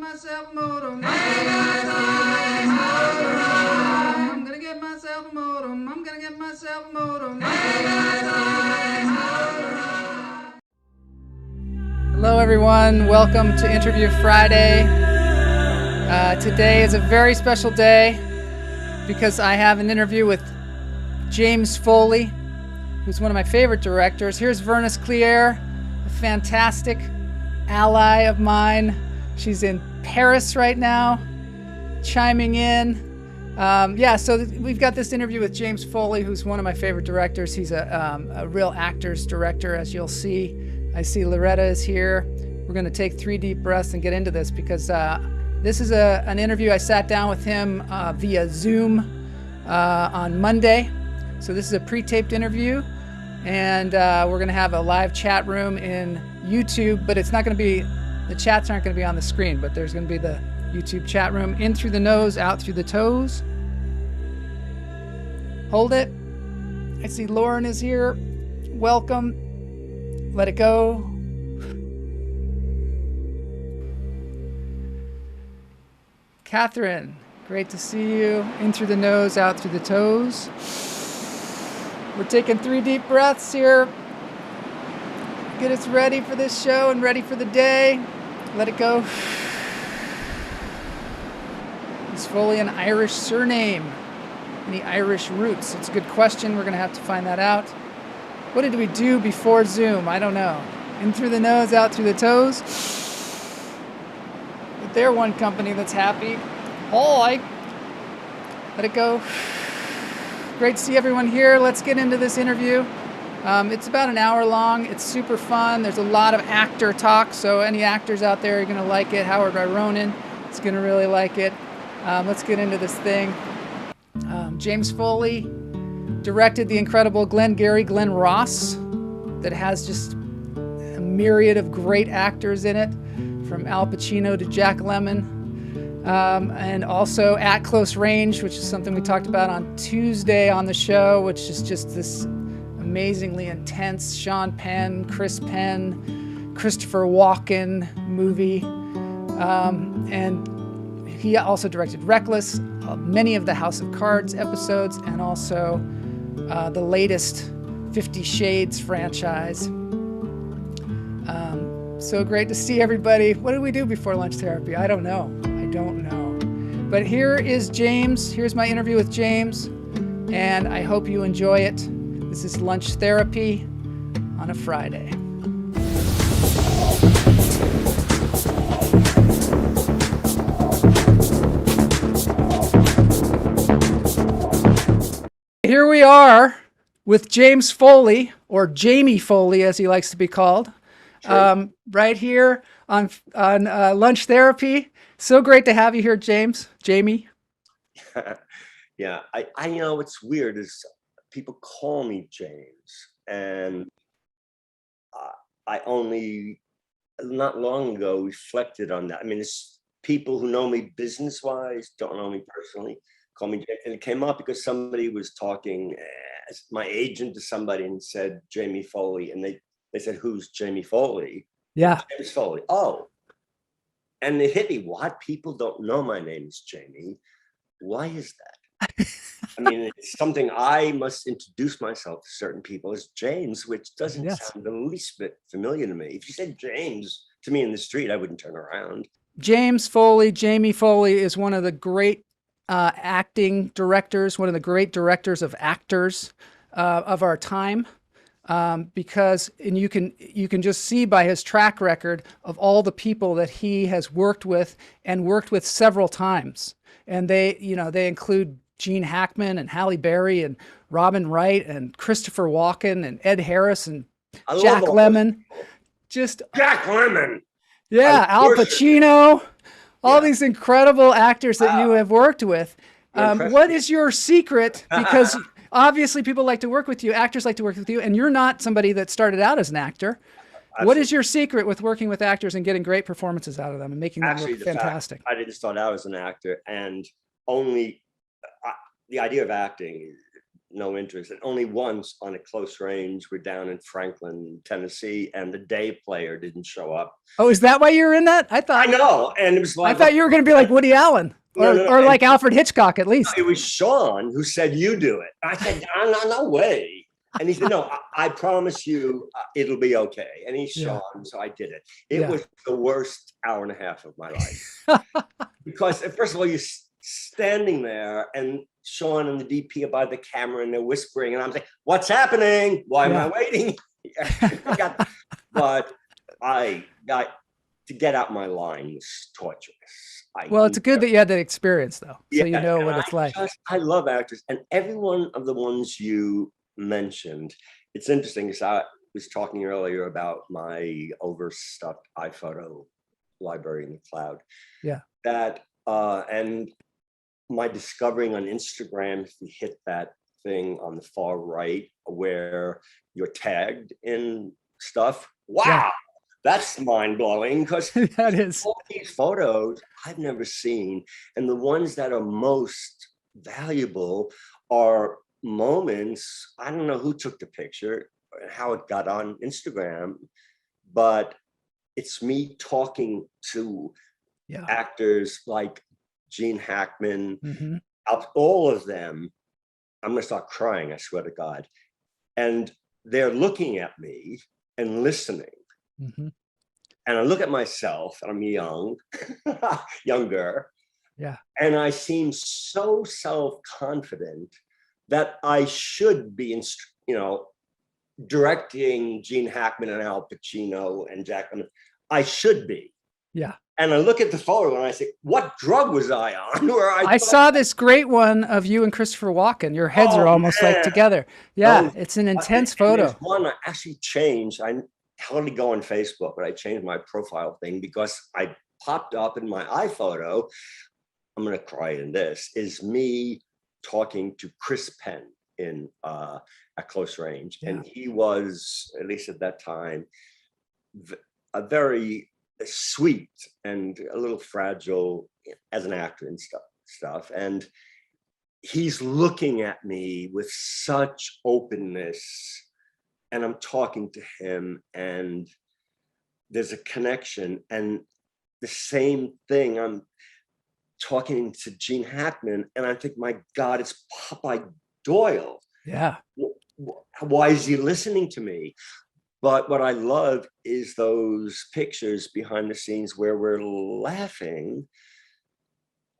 myself a motor. I'm gonna get myself a motor. I'm gonna get myself a motor. Hello, everyone. Welcome to Interview Friday. Today is a very special day because I have an interview with James Foley, who's one of my favorite directors. Here's Vernis Clear, a fantastic ally of mine. She's in Paris right now, chiming in. So we've got this interview with James Foley, who's one of my favorite directors. He's a real actor's director, as you'll see. I see Loretta is here. We're going to take 3 deep breaths and get into this because this is an interview. I sat down with him via Zoom on Monday. So this is a pre-taped interview, and we're going to have a live chat room in YouTube, but it's not going to be, the chats aren't going to be on the screen, but there's going to be the YouTube chat room. In through the nose, out through the toes. Hold it. I see Lauren is here. Welcome. Let it go. Catherine, great to see you. In through the nose, out through the toes. We're taking 3 deep breaths here. Get us ready for this show and ready for the day. Let it go. Is Foley an Irish surname? Any Irish roots? It's a good question. We're going to have to find that out. What did we do before Zoom? I don't know. In through the nose, out through the toes. But they're one company that's happy. Hi. Let it go. Great to see everyone here. Let's get into this interview. It's about an hour long. It's super fun. There's a lot of actor talk, so any actors out there are going to like it. Howard Ronan is going to really like it. Let's get into this thing. James Foley directed the incredible Glengarry Glen Ross that has just a myriad of great actors in it, from Al Pacino to Jack Lemmon. And also At Close Range, which is something we talked about on Tuesday on the show, which is just this amazingly intense Sean Penn, Chris Penn, Christopher Walken movie. And he also directed Reckless, many of the House of Cards episodes, and also the latest 50 Shades franchise. So great to see everybody. What did we do before lunch therapy? I don't know. But here is James. Here's my interview with James, and I hope you enjoy it. This is Lunch Therapy on a Friday. Here we are with James Foley, or Jamie Foley as he likes to be called, right here on Lunch Therapy. So great to have you here, Jamie. Yeah, I know what's weird is people call me James, and I only not long ago reflected on that. I mean, it's people who know me business-wise, don't know me personally, call me James, and it came up because somebody was talking as my agent to somebody and said Jamie Foley, and they said, "Who's Jamie Foley?" Yeah, James Foley. Oh. And it hit me, what? People don't know my name is Jamie. Why is that? I mean, it's something I must introduce myself to certain people as James, which doesn't sound the least bit familiar to me. If you said James to me in the street, I wouldn't turn around. James Foley, Jamie Foley, is one of the great acting directors, one of the great directors of actors of our time. Because you can just see by his track record of all the people that he has worked with several times, and they include Gene Hackman and Halle Berry and Robin Wright and Christopher Walken and Ed Harris and Jack Lemmon. Just Jack Lemmon. Yeah, Al Pacino. All these incredible actors that you have worked with. What is your secret? Because obviously people like to work with you, actors like to work with you, and you're not somebody that started out as an actor. Absolutely. What is your secret with working with actors and getting great performances out of them and making them look fantastic? I didn't start out as an actor, and only the idea of acting no interest. And only once on a close range, we're down in Franklin, Tennessee, and the day player didn't show up. Oh, is that why you were in that? I know. And it was like, I thought you were going to be like Woody Allen or like Alfred Hitchcock, at least. It was Sean who said, you do it. I said, no way. And he said, no, I promise you it'll be okay. And he's Sean, so I did it. It was the worst hour and a half of my life. Because first of all, you're standing there and Sean and the DP are by the camera and they're whispering. And I'm saying, what's happening? Why am I waiting? But I got to get out my line was torturous. Well, it's good that you had that experience, though. So you know what it's like. I love actors. And every one of the ones you mentioned, it's interesting because I was talking earlier about my overstuffed iPhoto library in the cloud. Yeah. That and my discovering on Instagram, if you hit that thing on the far right where you're tagged in stuff. Wow. Yeah. That's mind-blowing because that is all these photos I've never seen. And the ones that are most valuable are moments. I don't know who took the picture, how it got on Instagram, but it's me talking to actors like Gene Hackman, all of them. I'm gonna start crying, I swear to God. And they're looking at me and listening. And I look at myself, and I'm younger. Yeah. And I seem so self-confident that I should be, directing Gene Hackman and Al Pacino and Jack. I should be. Yeah. And I look at the photo and I say, what drug was I on? I saw this great one of you and Christopher Walken. Your heads are almost like together. Yeah, it's an intense photo. There's one I actually changed. I hardly go on Facebook, but I changed my profile thing because I popped up in my iPhoto. I'm going to cry in this, is me talking to Chris Penn in at close range. Yeah. And he was, at least at that time, a very sweet and a little fragile as an actor and stuff. And he's looking at me with such openness, and I'm talking to him, and there's a connection. And the same thing, I'm talking to Gene Hackman, and I think, my God, it's Popeye Doyle. Yeah. Why is he listening to me? But what I love is those pictures behind the scenes where we're laughing.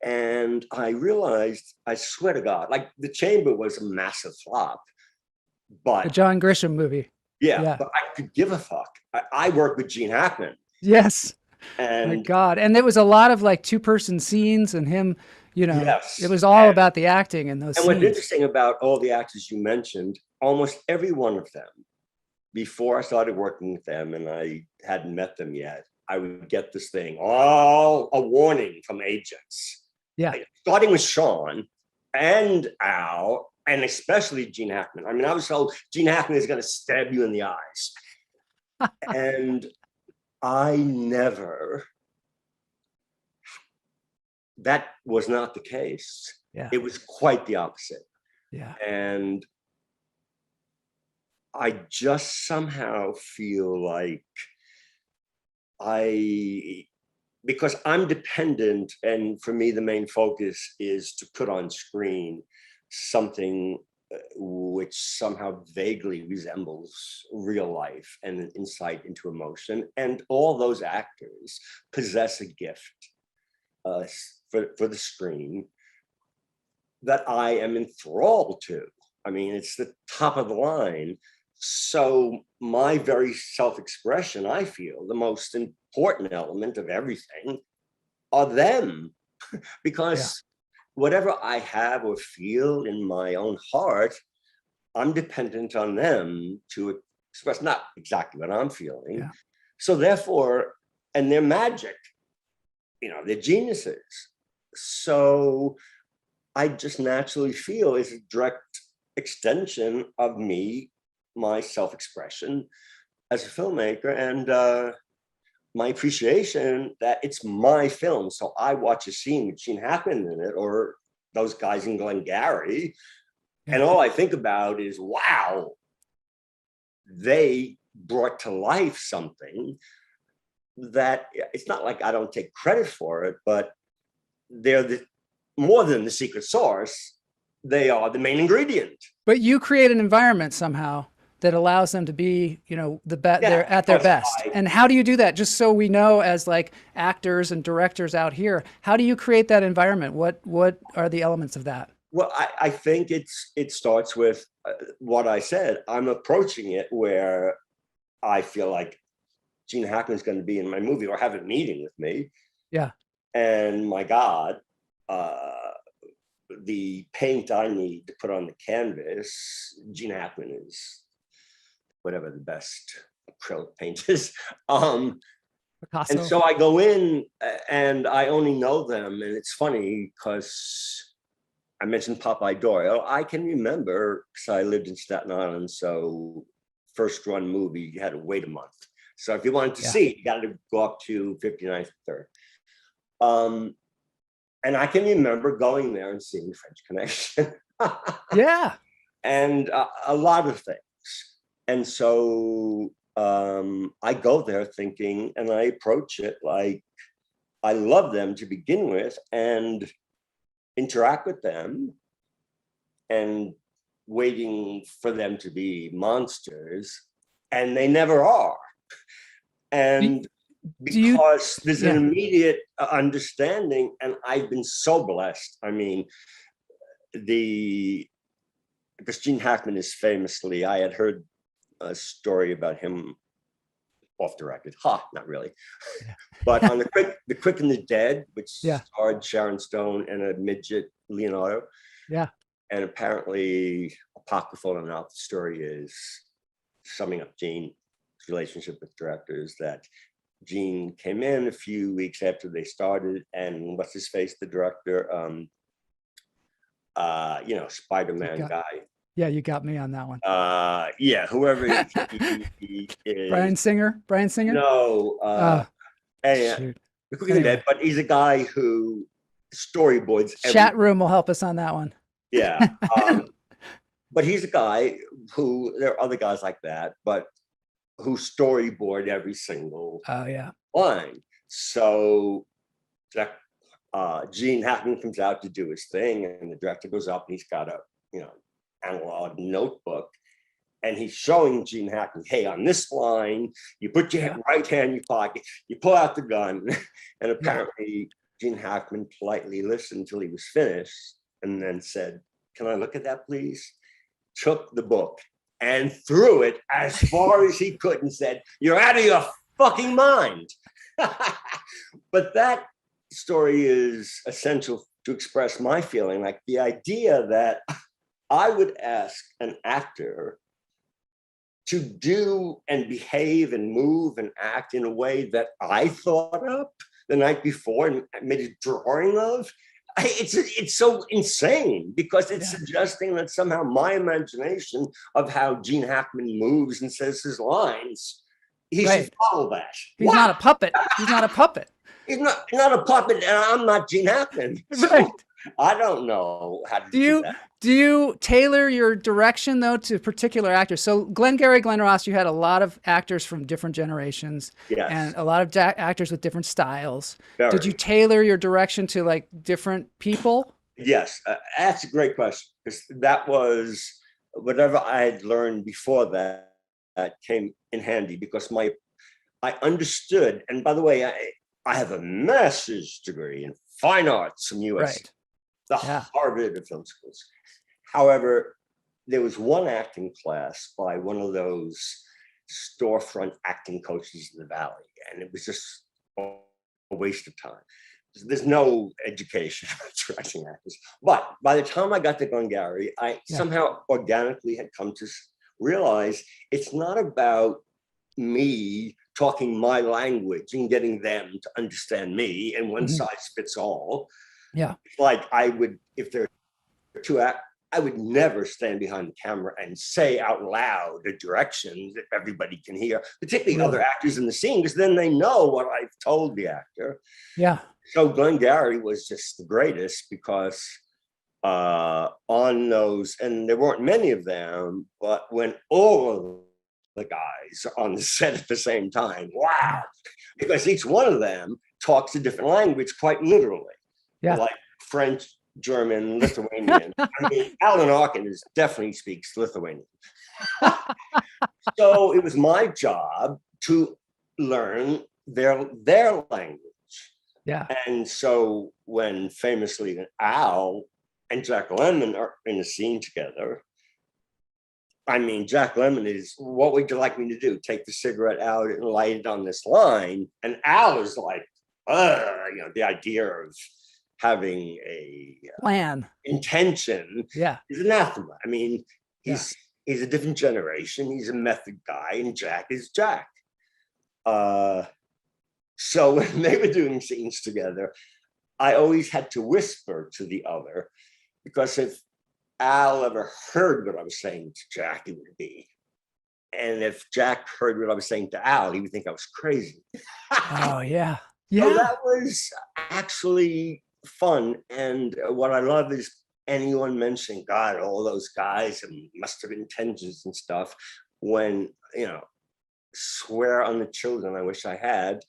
And I realized, I swear to God, like The Chamber was a massive flop. But the John Grisham movie. Yeah. But I could give a fuck. I worked with Gene Hackman. Yes. And my God. And there was a lot of like two-person scenes and him, it was all about the acting in those scenes. What's interesting about all the actors you mentioned, almost every one of them, before I started working with them, and I hadn't met them yet, I would get this thing, a warning from agents. Yeah. Starting with Sean and Al, and especially Gene Hackman. I mean, I was told Gene Hackman is going to stab you in the eyes. And I never, that was not the case. Yeah. It was quite the opposite. Yeah. And I just somehow feel like because I'm dependent, and for me, the main focus is to put on screen something which somehow vaguely resembles real life and an insight into emotion. And all those actors possess a gift for the screen that I am enthralled to. I mean, it's the top of the line. So my very self-expression, I feel the most important element of everything are them, because whatever I have or feel in my own heart, I'm dependent on them to express not exactly what I'm feeling. Yeah. So therefore, and they're magic, they're geniuses. So I just naturally feel it's a direct extension of me, my self-expression as a filmmaker, and my appreciation that it's my film. So I watch a scene with Gene Hackman in it, or those guys in Glengarry, And all I think about is, wow, they brought to life something that it's not like I don't take credit for it, but they're more than the secret sauce. They are the main ingredient. But you create an environment somehow that allows them to be, they're at their best. And how do you do that? Just so we know, as like actors and directors out here, how do you create that environment? What are the elements of that? Well, I think it starts with what I said. I'm approaching it where I feel like Gene Hackman's going to be in my movie or have a meeting with me. Yeah. And my God, the paint I need to put on the canvas, Gene Hackman is whatever the best acrylic paint is. And so I go in and I only know them. And it's funny because I mentioned Popeye Doyle. I can remember, because I lived in Staten Island, so first run movie, you had to wait a month. So if you wanted to see it, you got to go up to 59th and 3rd. And I can remember going there and seeing French Connection. Yeah. And a lot of things. And so I go there thinking, and I approach it like I love them to begin with and interact with them and waiting for them to be monsters. And they never are. And because there's an immediate understanding, and I've been so blessed. I mean, because Gene Hackman is famously, I had heard a story about him off the record. Not really. But on the Quick and the Dead, which starred Sharon Stone and a midget Leonardo. Yeah. And apparently, apocryphal enough, the story is summing up Gene's relationship with directors, that Gene came in a few weeks after they started, and what's his face, the director, Spider-Man guy. Yeah, you got me on that one. Whoever he is. Brian Singer? No. But he's a guy who storyboards. Chat room will help us on that one. Yeah. But he's a guy who, there are other guys like that, but who storyboard every single line. So Gene Hackman comes out to do his thing, and the director goes up and he's got a analog notebook, and he's showing Gene Hackman, hey, on this line, you put your right hand in your pocket, you pull out the gun. And apparently Gene Hackman politely listened until he was finished and then said, can I look at that, please? Took the book and threw it as far as he could and said, you're out of your fucking mind. But that story is essential to express my feeling, like the idea that I would ask an actor to do and behave and move and act in a way that I thought up the night before and made a drawing of. It's so insane, because it's suggesting that somehow my imagination of how Gene Hackman moves and says his lines, he should follow that. He's not a puppet. He's not a puppet. He's not a puppet, and I'm not Gene Hackman. So I don't know how to do that. Do you tailor your direction, though, to particular actors? So Glengarry Glen Ross, you had a lot of actors from different generations and a lot of actors with different styles. Very. Did you tailor your direction to like different people? Yes, that's a great question, because that was whatever I had learned before that came in handy, because I understood. And by the way, I have a master's degree in fine arts from USC, the Harvard of film schools. However, there was one acting class by one of those storefront acting coaches in the Valley, and it was just a waste of time. There's no education for directing actors. But by the time I got to Glengarry, I somehow organically had come to realize it's not about me talking my language and getting them to understand me and one size fits all. Yeah. Like I would, if there are two actors, I would never stand behind the camera and say out loud the directions that everybody can hear, particularly other actors in the scene, because then they know what I've told the actor. Yeah. So Glengarry was just the greatest, because on those, and there weren't many of them, but when all of the guys are on the set at the same time, wow, because each one of them talks a different language quite literally, like French, German, Lithuanian. I mean, Alan Arkin definitely speaks Lithuanian. So it was my job to learn their language. Yeah. And so when famously Al and Jack Lemmon are in a scene together, I mean, Jack Lemmon is, what would you like me to do? Take the cigarette out and light it on this line? And Al is like, the idea of having a plan intention is anathema. I mean, he's a different generation. He's a method guy, and Jack is Jack. So when they were doing scenes together, I always had to whisper to the other, because if Al ever heard what I was saying to Jack, it would be. And if Jack heard what I was saying to Al, he would think I was crazy. Oh, yeah. So that was actually fun. And what I love is anyone mentioning, God, all those guys must have been tensions and stuff. When, swear on the children, I wish I had.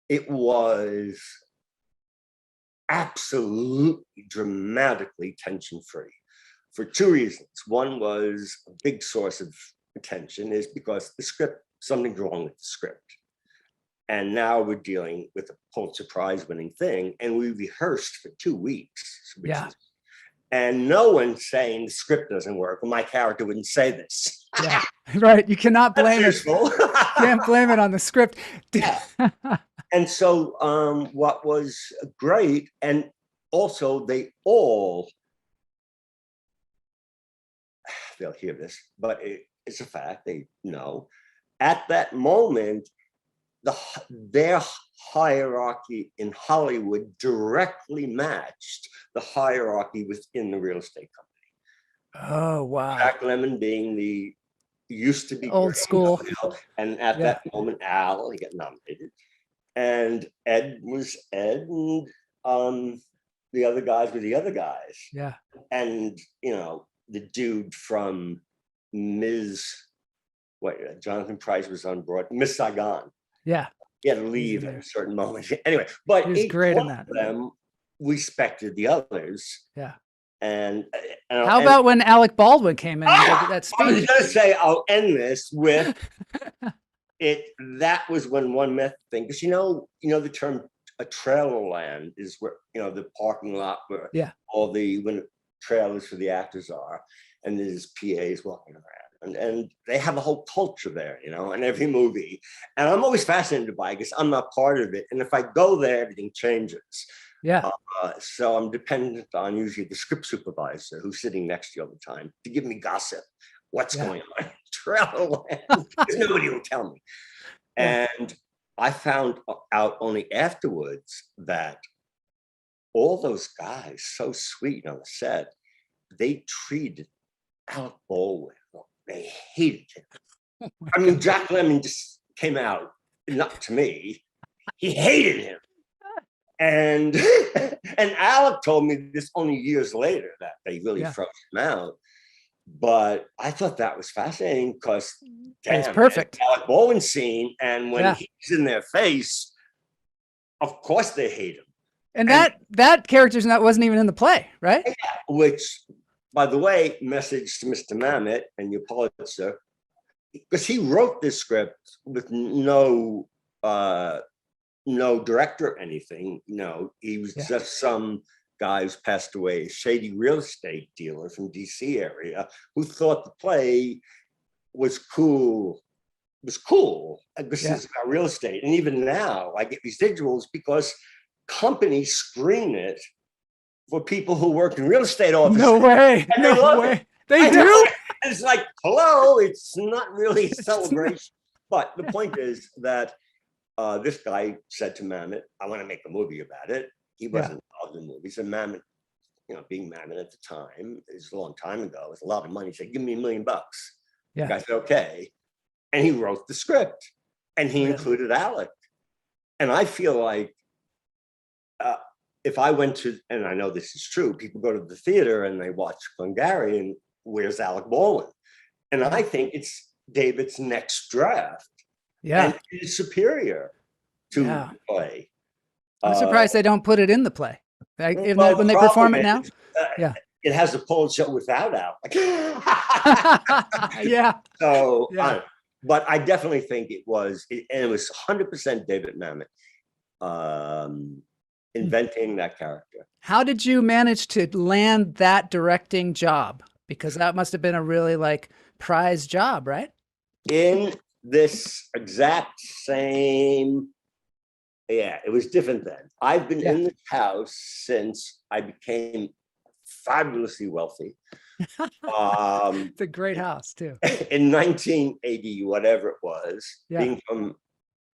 It was absolutely dramatically tension-free for two reasons. One was a big source of tension is because the script, something's wrong with the script. And now we're dealing with a Pulitzer Prize winning thing, and we rehearsed for 2 weeks. And no one's saying the script doesn't work. Well, my character wouldn't say this. Yeah, right. You cannot blame it. Can't blame it on the script. And so what was great, and also they'll hear this, but it's a fact, they know. At that moment, their hierarchy in Hollywood directly matched the hierarchy within the real estate company. Oh, wow. Jack Lemmon being the used to be old school. And at that moment, Al, he got nominated. And Ed was Ed, and the other guys were the other guys. Yeah. And, the dude from Jonathan Pryce was on board, Miss Saigon. Yeah. He had to leave at a certain moment. Anyway, but he was great in that. Them respected the others. Yeah. And how about when Alec Baldwin came in and did that speech? I was going to say, I'll end this with it. That was when one method thing, because the term a trailer land is where the parking lot where all when trailers for the actors are, and there's PAs walking around, and they have a whole culture there, in every movie. And I'm always fascinated by it because I'm not part of it. And if I go there, everything changes. Yeah. So I'm dependent on usually the script supervisor who's sitting next to you all the time to give me gossip. What's going on? Trailer land. Because nobody will tell me. And I found out only afterwards that all those guys, so sweet on the set, they treated Alec Baldwin. They hated him. I mean, Jack Lemmon just came out, not to me. He hated him. And Alec told me this only years later that they really froze him out. But I thought that was fascinating because it's perfect. Alec Baldwin scene, and when he's in their face, of course they hate him. And that character's wasn't even in the play, right? Yeah, which, by the way, message to Mr. Mamet and your Pulitzer, because he wrote this script with no director or anything. He was just some guy who's passed away, a shady real estate dealer from DC area, who thought the play was cool. This is about real estate. And even now I get residuals because companies screen it for people who work in real estate offices. No way. No way. They do? It's like, hello, it's not really a celebration. But the point is that this guy said to Mamet, I want to make a movie about it. He wasn't involved in movies. And Mamet, being Mamet at the time, is a long time ago, with a lot of money, he said, give me $1 million. The guy said, okay. And he wrote the script. And he included Alec. And I feel like if I went to, and I know this is true, people go to the theater and they watch Glengarry and where's Alec Baldwin? And I think it's David's next draft. Yeah. And it's superior to the play. I'm surprised they don't put it in the play. Well, when they perform it now? Yeah. It has a Pulitzer without Alec. Yeah. So, but I definitely think it was 100% David Mamet inventing that character. How did you manage to land that directing job? Because that must have been a really like prized job, right? In this exact same, it was different then. I've been in this house since I became fabulously wealthy. It's a great house too. In 1980, whatever it was, being from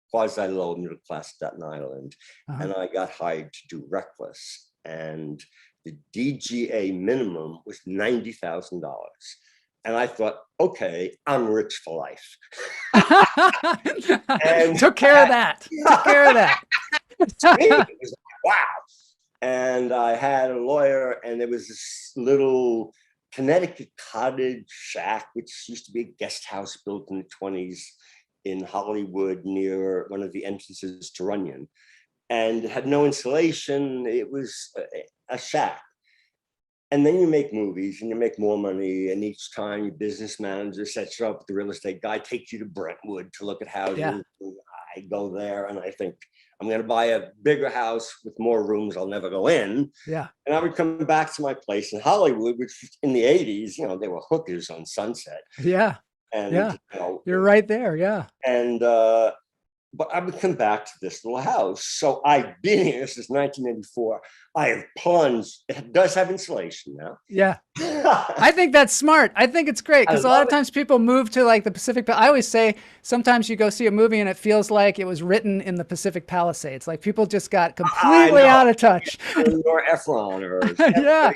quasi-low middle class Staten Island, and I got hired to do Reckless, and the DGA minimum was $90,000. And I thought, okay, I'm rich for life. And Took care of that. Took care of that. To me, it was like, wow. And I had a lawyer, and there was this little Connecticut cottage shack, which used to be a guest house built in the 1920s in Hollywood near one of the entrances to Runyon. And it had no insulation. It was a shack. And then you make movies and you make more money. And each time your business manager sets you up with the real estate guy, takes you to Brentwood to look at houses. Yeah. I go there and I think, I'm going to buy a bigger house with more rooms I'll never go in. Yeah. And I would come back to my place in Hollywood, which in the 80s, you know, they were hookers on Sunset. Yeah. And, yeah. You know, you're right there. Yeah. And, but I would come back to this little house. So I've been here since 1984. I have plunged. It does have insulation now. Yeah. I think that's smart. I think it's great because a lot of times people move to like the Pacific. I always say sometimes you go see a movie and it feels like it was written in the Pacific Palisades. Like people just got completely out of touch. Or Efron or yeah.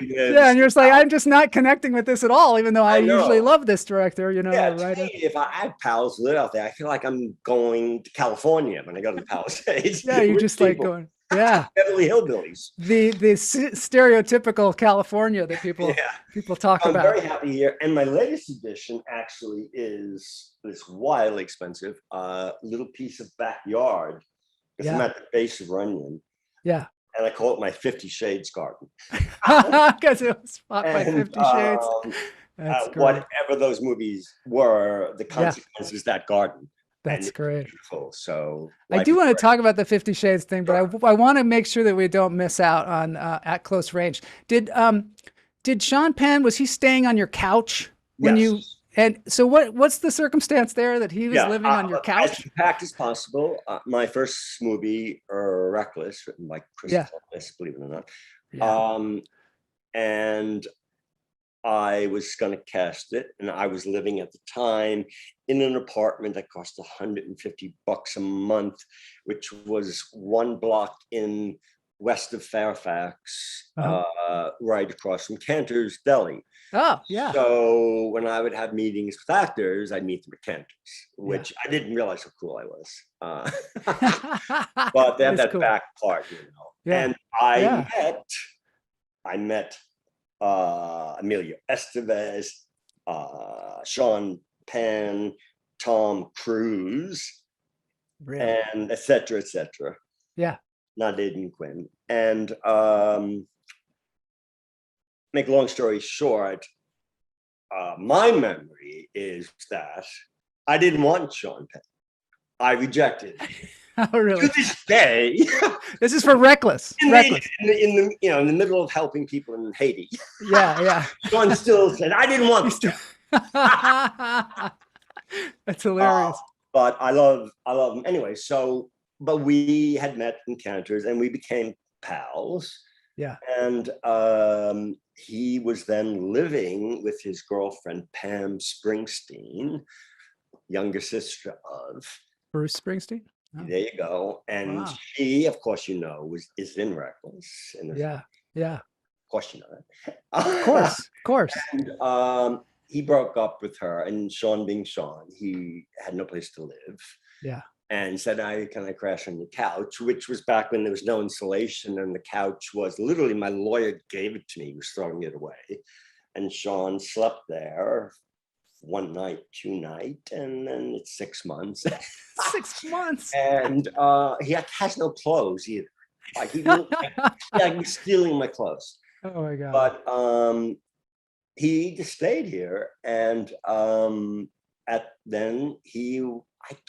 And you're just like, I'm just not connecting with this at all, even though I usually love this director, you know. Yeah, right? If I had pals live out there, I feel like I'm going to California when I go to the Palisades. Yeah, you're just like going. Yeah, Beverly Hillbillies. The stereotypical California that people talk about. I'm very happy here, and my latest edition actually is this wildly expensive little piece of backyard. Because I'm at the base of Runyon. Yeah, and I call it my 50 Shades garden. Because it was spot by 50 Shades. Whatever those movies were, the consequence is that garden. That's great. Beautiful. So I do want to talk about the 50 Shades thing, but I want to make sure that we don't miss out on At Close Range. Did Sean Penn, was he staying on your couch when you? And so what's the circumstance there that he was living on your couch? As packed as possible. My first movie, Reckless, written by Chris Thomas, believe it or not. Yeah. And I was going to cast it, and I was living at the time in an apartment that cost $150 a month, which was one block in west of Fairfax, right across from Cantor's Deli. Oh, yeah. So when I would have meetings with actors, I'd meet them at Cantor's, which I didn't realize how cool I was. But they have that cool back part, you know. Yeah. And I met Emilio Estevez, Sean Penn, Tom Cruise, and et cetera, et cetera. Yeah. Not Aiden Quinn. And make a long story short, my memory is that I didn't want Sean Penn. I rejected. Oh, really? To this day. This is for Reckless. In the middle of helping people in Haiti. Yeah. Sean still said, I didn't want to. That's hilarious. But I love him anyway. So, but we had met encounters and we became pals. Yeah. And he was then living with his girlfriend, Pam Springsteen, younger sister of Bruce Springsteen. Oh. There you go. And she, of course, is in Reckless. Yeah. Of course, you know that. Of course. And he broke up with her, and Sean being Sean, he had no place to live. Yeah. and said, can I crash on your couch? Which was back when there was no insulation, and the couch was literally, my lawyer gave it to me, he was throwing it away. And Sean slept there one night, two night, and then it's 6 months. 6 months. And he has no clothes either. Like he was stealing my clothes. Oh my God. But he just stayed here, and I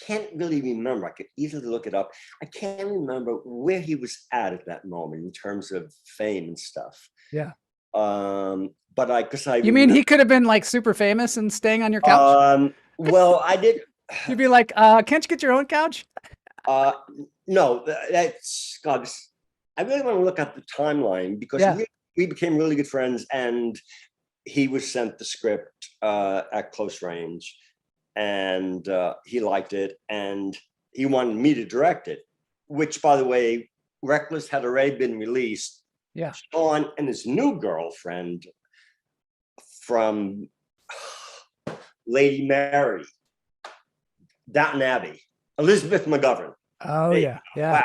can't really remember. I could easily look it up. I can't remember where he was at that moment in terms of fame and stuff. Yeah. But You mean he could have been like super famous and staying on your couch? Well, I did. You'd be like, can't you get your own couch? No, that's God. I really want to look at the timeline, because we became really good friends, and he was sent the script at close range, and he liked it, and he wanted me to direct it, which, by the way, Reckless had already been released. Yeah. Sean and his new girlfriend from Lady Mary, Downton Abbey, Elizabeth McGovern. Oh, yeah. Wow.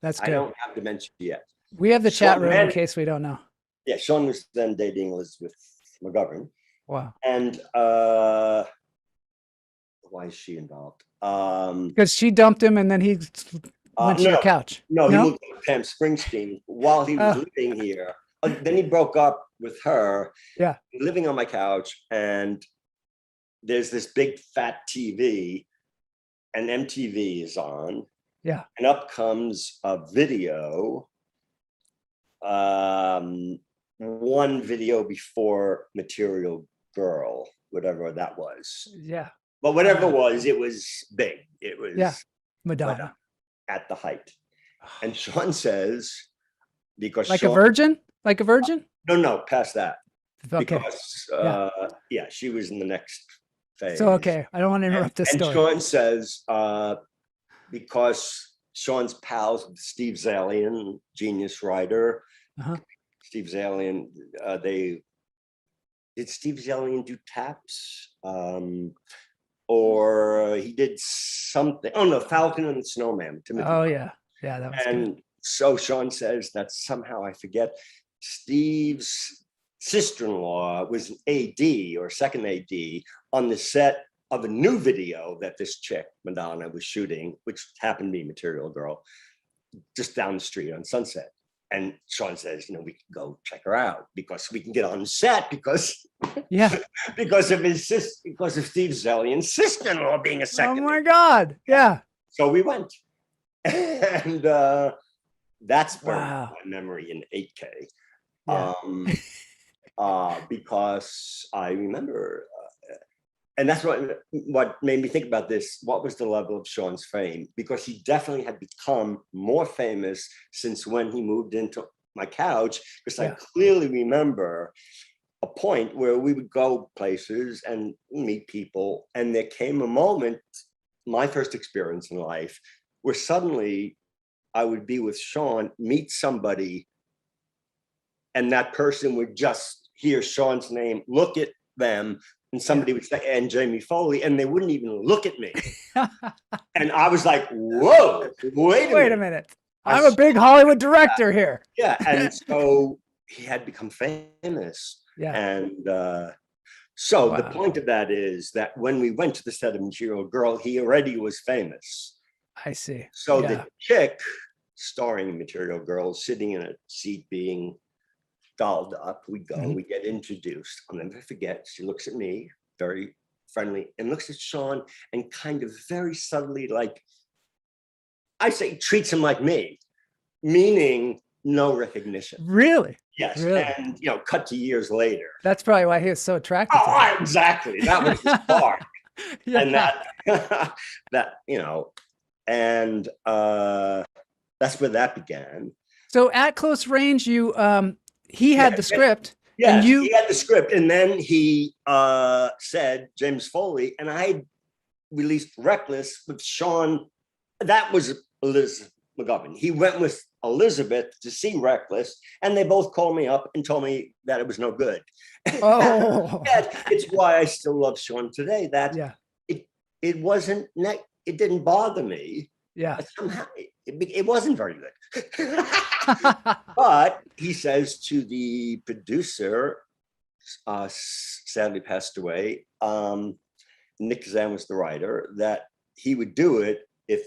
That's good. I don't have dementia yet. We have the chat room in case we don't know. Yeah, Sean was then dating Elizabeth McGovern. Wow. And why is she involved? Because she dumped him and then he went to your couch. No, he moved to Pam Springsteen while he was living here. Then he broke up with her. Yeah. Living on my couch, and there's this big fat TV, and MTV is on. Yeah. And up comes a video. One video before Material Girl, whatever that was. Yeah. But whatever it was big. It was Madonna at the height. And Sean says, because like a virgin? Like a virgin? No, past that. Okay. Because she was in the next phase. So I don't want to interrupt this story. And Sean says, because Sean's pals with Steve Zalian, genius writer. Steve Zalian, did Steve Zalian do Taps? Or he did something. Oh no, Falcon and the Snowman. Timothy. Oh yeah, that was and good. So Sean says that somehow, I forget, Steve's sister-in-law was an AD or second AD on the set of a new video that this chick, Madonna, was shooting, which happened to be Material Girl, just down the street on Sunset. And Sean says, we can go check her out because we can get on set because because of Steve Zalian's sister-in-law being a second. Oh my God. Yeah. So we went. And that's burned my memory in 8K. Because I remember, and that's what made me think about this. What was the level of Sean's fame? Because he definitely had become more famous since when he moved into my couch. Because I clearly remember a point where we would go places and meet people, and there came a moment, my first experience in life, where suddenly I would be with Sean, meet somebody, and that person would just hear Sean's name, look at them, and somebody would say, and Jamie Foley, and they wouldn't even look at me. And I was like, whoa, wait a minute. I'm a big Hollywood director here. Yeah, and so he had become famous. Yeah. And so the point of that is that when we went to the set of Material Girl, he already was famous. I see. So the chick starring Material Girl sitting in a seat being dolled up, we go, we get introduced. I'll never forget, she looks at me, very friendly, and looks at Sean and kind of very subtly, like, I say, treats him like me, meaning no recognition. Really? Yes. Really? And, cut to years later. That's probably why he was so attractive. Oh, exactly. That was his part. And and that's where that began. So at close range, he had the script. Yeah, he had the script. And then he said, James Foley, and I released Reckless with Sean. That was Elizabeth McGovern. He went with Elizabeth to see Reckless, and they both called me up and told me that it was no good. Oh. It's why I still love Sean today. That it wasn't it didn't bother me. Yeah. But somehow it wasn't very good. But he says to the producer, sadly passed away, Niklasson was the writer, that he would do it if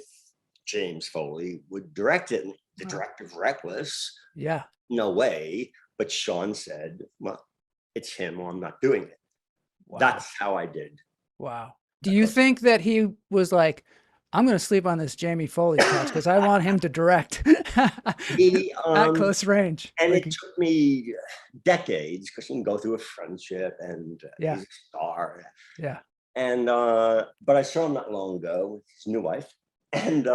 James Foley would direct it. And the director of Reckless, Yeah. no way. But Sean said, well, it's him or I'm not doing it. Wow. That's how I did. Wow. Do you think that he was like, I'm going to sleep on this Jamie Foley couch because I want him to direct at close range? And like, it took me decades because you can go through a friendship and Yeah. he's a star. Yeah. And but I saw him not long ago with his new wife, and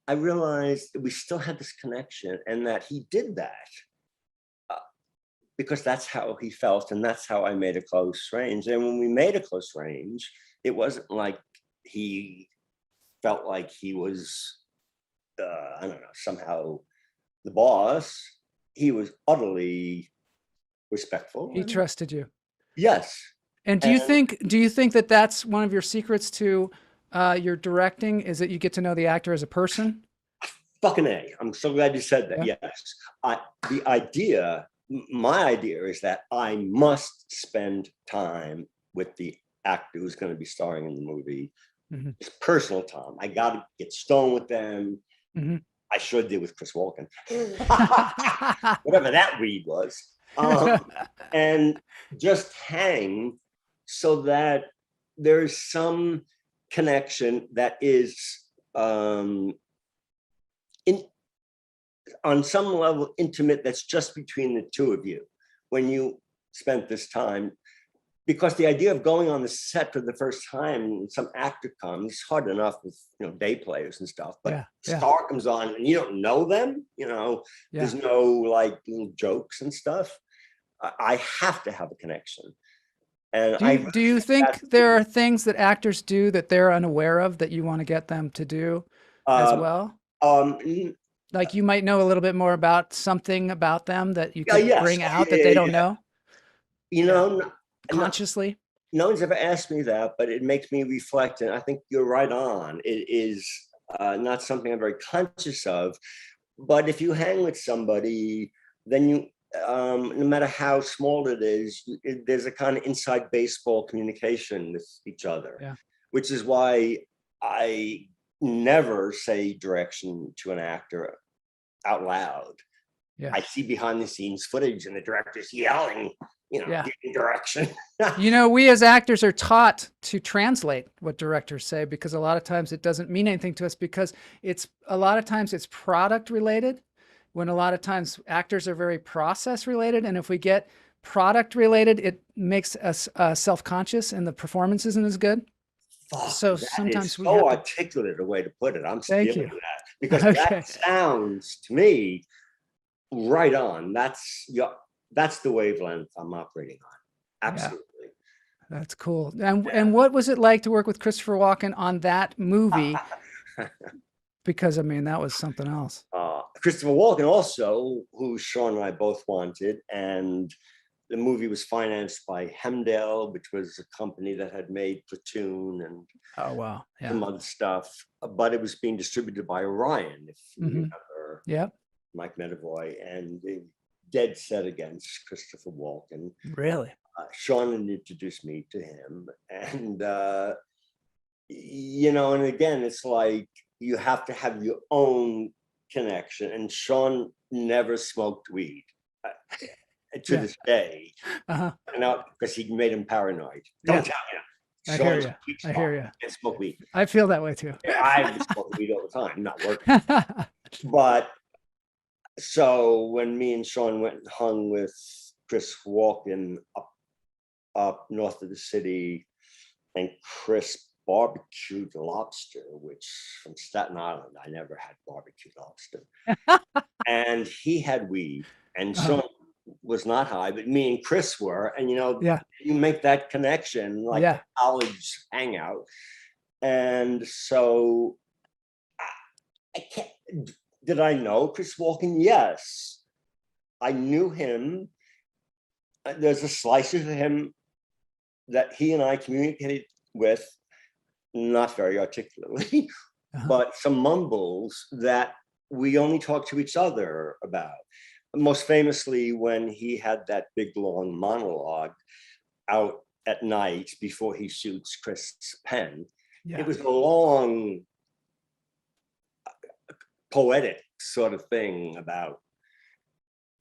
I realized that we still had this connection, and that he did that because that's how he felt, and that's how I made a close range. And when we made a close range, it wasn't like he felt like he was, I don't know, somehow the boss. He was utterly respectful. He trusted you. Yes. And do you think that that's one of your secrets to your directing, is that you get to know the actor as a person? Fucking A. I'm so glad you said that. Yeah. Yes. My idea is that I must spend time with the actor who's going to be starring in the movie. Mm-hmm. It's personal time. I got to get stoned with them. Mm-hmm. I sure did with Chris Walken. Whatever that weed was. And just hang so that there's some connection that is on some level intimate, that's just between the two of you when you spent this time. Because the idea of going on the set for the first time, some actor comes, hard enough with day players and stuff, but star comes on and you don't know them, there's no like little jokes and stuff. I have to have a connection. And do you think there are things that actors do that they're unaware of that you want to get them to do as well? Like you might know a little bit more about something about them that you could bring out that they don't know? Consciously? No one's ever asked me that, but it makes me reflect. And I think you're right on. It is not something I'm very conscious of. But if you hang with somebody, then you, no matter how small it is, there's a kind of inside baseball communication with each other, which is why I never say direction to an actor out loud. I see behind the scenes footage and the director's yelling, giving direction. We as actors are taught to translate what directors say, because a lot of times it doesn't mean anything to us, because a lot of times it's product related, when a lot of times actors are very process related. And if we get product related, it makes us self-conscious and the performance isn't as good. Fuck, so sometimes we so articulate a way to put it. I'm Thank you. That because that sounds to me right on. That's the wavelength I'm operating on. Absolutely. Yeah. That's cool. And what was it like to work with Christopher Walken on that movie? Because that was something else. Christopher Walken also, who Sean and I both wanted, and the movie was financed by Hemdale, which was a company that had made Platoon and some other stuff. But it was being distributed by Orion, if you remember. Yeah. Mike Medavoy, and they dead set against Christopher Walken. Really? Sean introduced me to him, and and again, it's like you have to have your own connection. And Sean never smoked weed to this day, because he made him paranoid. Don't tell I hear you. I hear you. Can't smoke weed. I feel that way too. I smoke weed all the time, not working, but. So when me and Sean went and hung with Chris Walken up north of the city, and Chris barbecued lobster, which from Staten Island, I never had barbecued lobster. And he had weed, and Sean was not high, but me and Chris were. And you make that connection like a college hangout. And so I can't. Did I know Chris Walken? Yes. I knew him. There's a slice of him that he and I communicated with not very articulately, but some mumbles that we only talk to each other about. Most famously, when he had that big long monologue out at night before he shoots Chris Penn. Yeah. It was a long, poetic sort of thing about.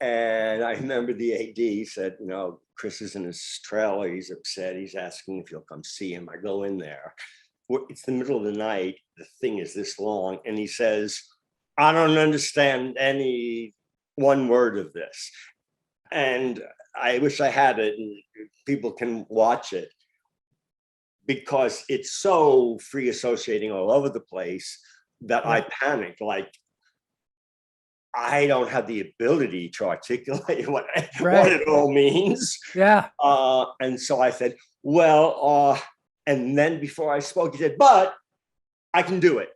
And I remember the AD said, you know, Chris is in his trailer, he's upset, he's asking if you'll come see him. I go in there. It's the middle of the night, the thing is this long, and he says, I don't understand any one word of this. And I wish I had it and people can watch it, because it's so free associating all over the place that I panicked. Like, I don't have the ability to articulate what it all means. Yeah. And so I said, well, and then before I spoke, he said, but I can do it.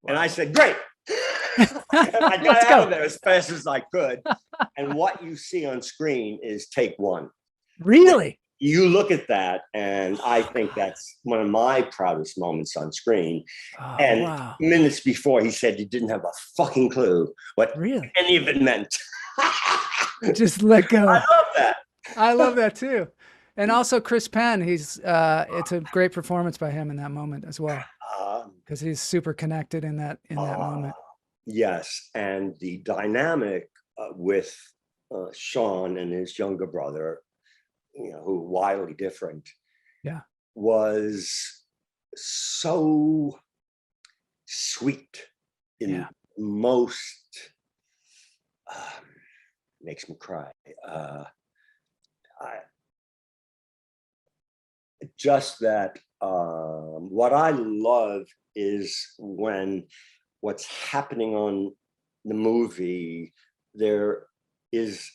Wow. And I said, great. And I got out of there as fast as I could. And what you see on screen is take one. Really? You look at that, and I think that's one of my proudest moments on screen. Oh, and wow. Minutes before, he said he didn't have a fucking clue what any of it meant. Just let go. I love that. I love that too. And also Chris Penn, he's it's a great performance by him in that moment as well, because he's super connected in that moment. Yes, and the dynamic with Sean and his younger brother, you know, who are wildly different, was so sweet in most. Makes me cry. Just that what I love is when what's happening on the movie, there is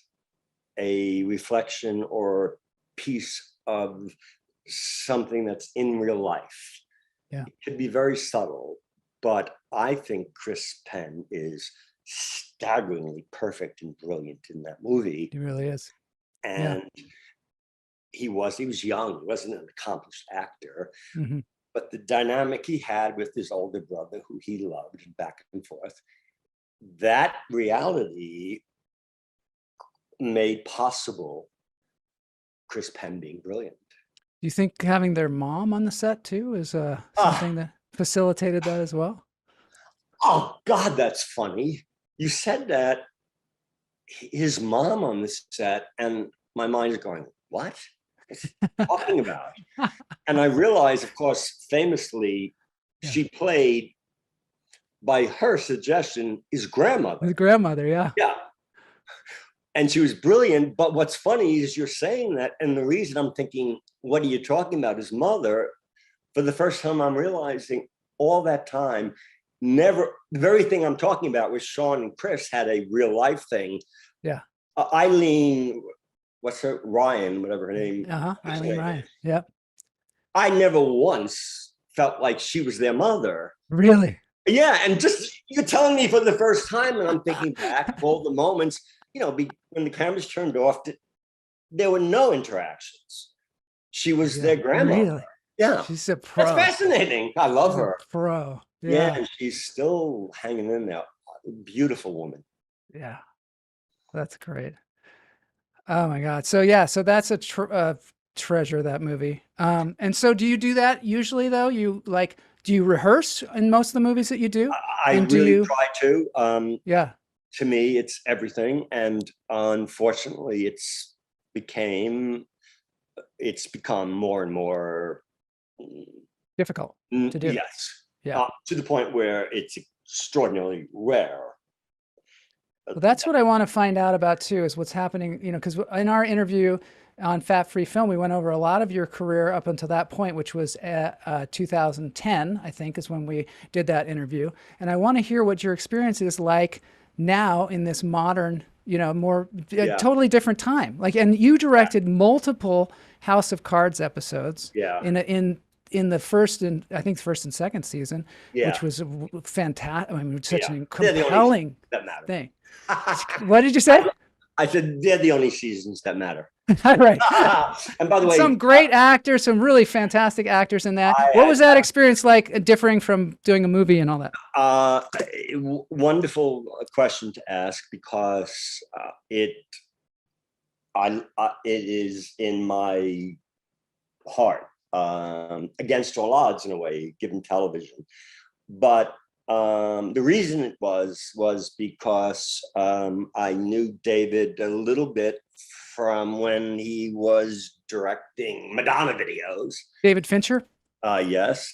a reflection or piece of something that's in real life. Yeah. It could be very subtle, but I think Chris Penn is staggeringly perfect and brilliant in that movie. He really is. And he was young, he wasn't an accomplished actor, but the dynamic he had with his older brother, who he loved, back and forth, that reality made possible Chris Penn being brilliant. Do you think having their mom on the set too is something that facilitated that as well? Oh God, that's funny. You said that, his mom on the set, and my mind is going, what? What's he talking about? And I realized, of course, famously, she played, by her suggestion, his grandmother. His grandmother, yeah. Yeah. And she was brilliant. But what's funny is you're saying that, and the reason I'm thinking, what are you talking about? His mother, for the first time, I'm realizing all that time, never, the very thing I'm talking about with Sean and Chris had a real life thing. Yeah. Eileen, what's her, Ryan, whatever her name. Eileen Ryan. Yep. I never once felt like she was their mother. Really? Yeah. And just, you're telling me for the first time, and I'm thinking back all the moments, you know, when the cameras turned off, there were no interactions. She was their grandmother. Really? Yeah. She's a pro. That's fascinating. I love her. Pro. Yeah. And she's still hanging in there. Beautiful woman. Yeah. That's great. Oh my God. So yeah, so that's a treasure, that movie. And so do you do that usually though? You like, do you rehearse in most of the movies that you do? I really try to. Yeah. To me, it's everything. And unfortunately, it's become more and more difficult to do. Yes. Yeah. To the point where it's extraordinarily rare. Well, that's what I want to find out about too, is what's happening, you know, because in our interview on Fat Free Film, we went over a lot of your career up until that point, which was 2010, I think, is when we did that interview. And I want to hear what your experience is like now in this modern, you know, more totally different time. Like, and you directed multiple House of Cards episodes. Yeah. In the first and I think first and second season, which was fantastic. I mean, such an compelling thing. What did you say? I said, they're the only seasons that matter. Right. And by the way, some great actors, some really fantastic actors in that. What was that experience like, differing from doing a movie and all that? Wonderful question to ask, because it is in my heart, against all odds in a way, given television. But the reason it was because I knew David a little bit from when he was directing Madonna videos. David Fincher? Yes.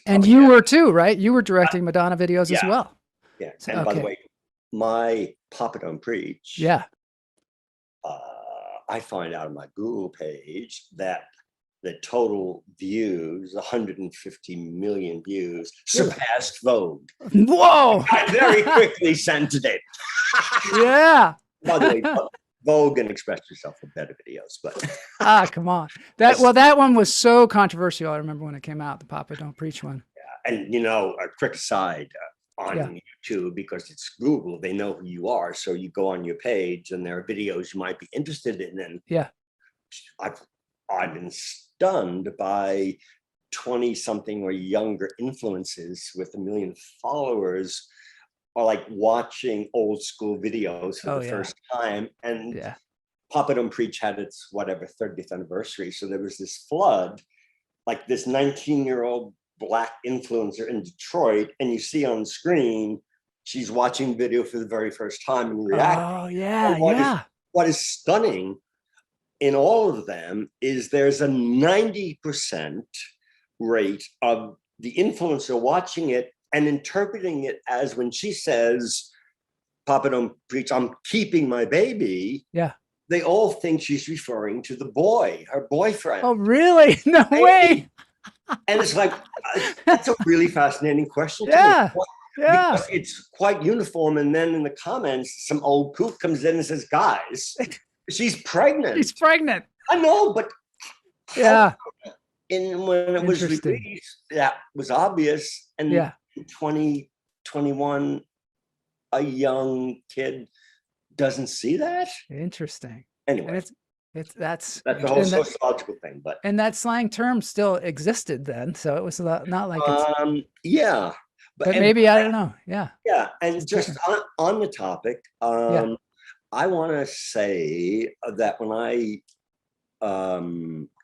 And you were too, right? You were directing Madonna videos as well. Yeah. So, and by the way, my Papa Don't Preach. Yeah. I find out on my Google page that the total views, 150 million views, surpassed Vogue. Whoa! I very quickly sent to David. Yeah. By the way, Vogue and Express Yourself are better videos, but come on. That one was so controversial. I remember when it came out, the Papa Don't Preach one. Yeah. And a quick aside on YouTube, because it's Google, they know who you are, so you go on your page and there are videos you might be interested in. And I've been stunned by 20-something or younger influences with 1 million followers are like watching old school videos for the first time. And Papa Don't Preach had its 30th anniversary. So there was this flood, like this 19-year-old Black influencer in Detroit, and you see on screen, she's watching video for the very first time and reacting. Oh, yeah, what is stunning in all of them is there's a 90% rate of the influencer watching it and interpreting it as, when she says, Papa Don't Preach, I'm keeping my baby. Yeah. They all think she's referring to the boy, her boyfriend. Oh, really? No way. And it's like, that's a really fascinating question. Yeah. Because it's quite uniform. And then in the comments, some old kook comes in and says, guys, she's pregnant. She's pregnant. I know, but yeah. And when it was released, that was obvious. And in 2021, a young kid doesn't see that. Interesting. Anyway, that's the whole sociological thing. But that slang term still existed then, so it was not like it's but maybe I don't know. Yeah. And it's just on the topic, I want to say that when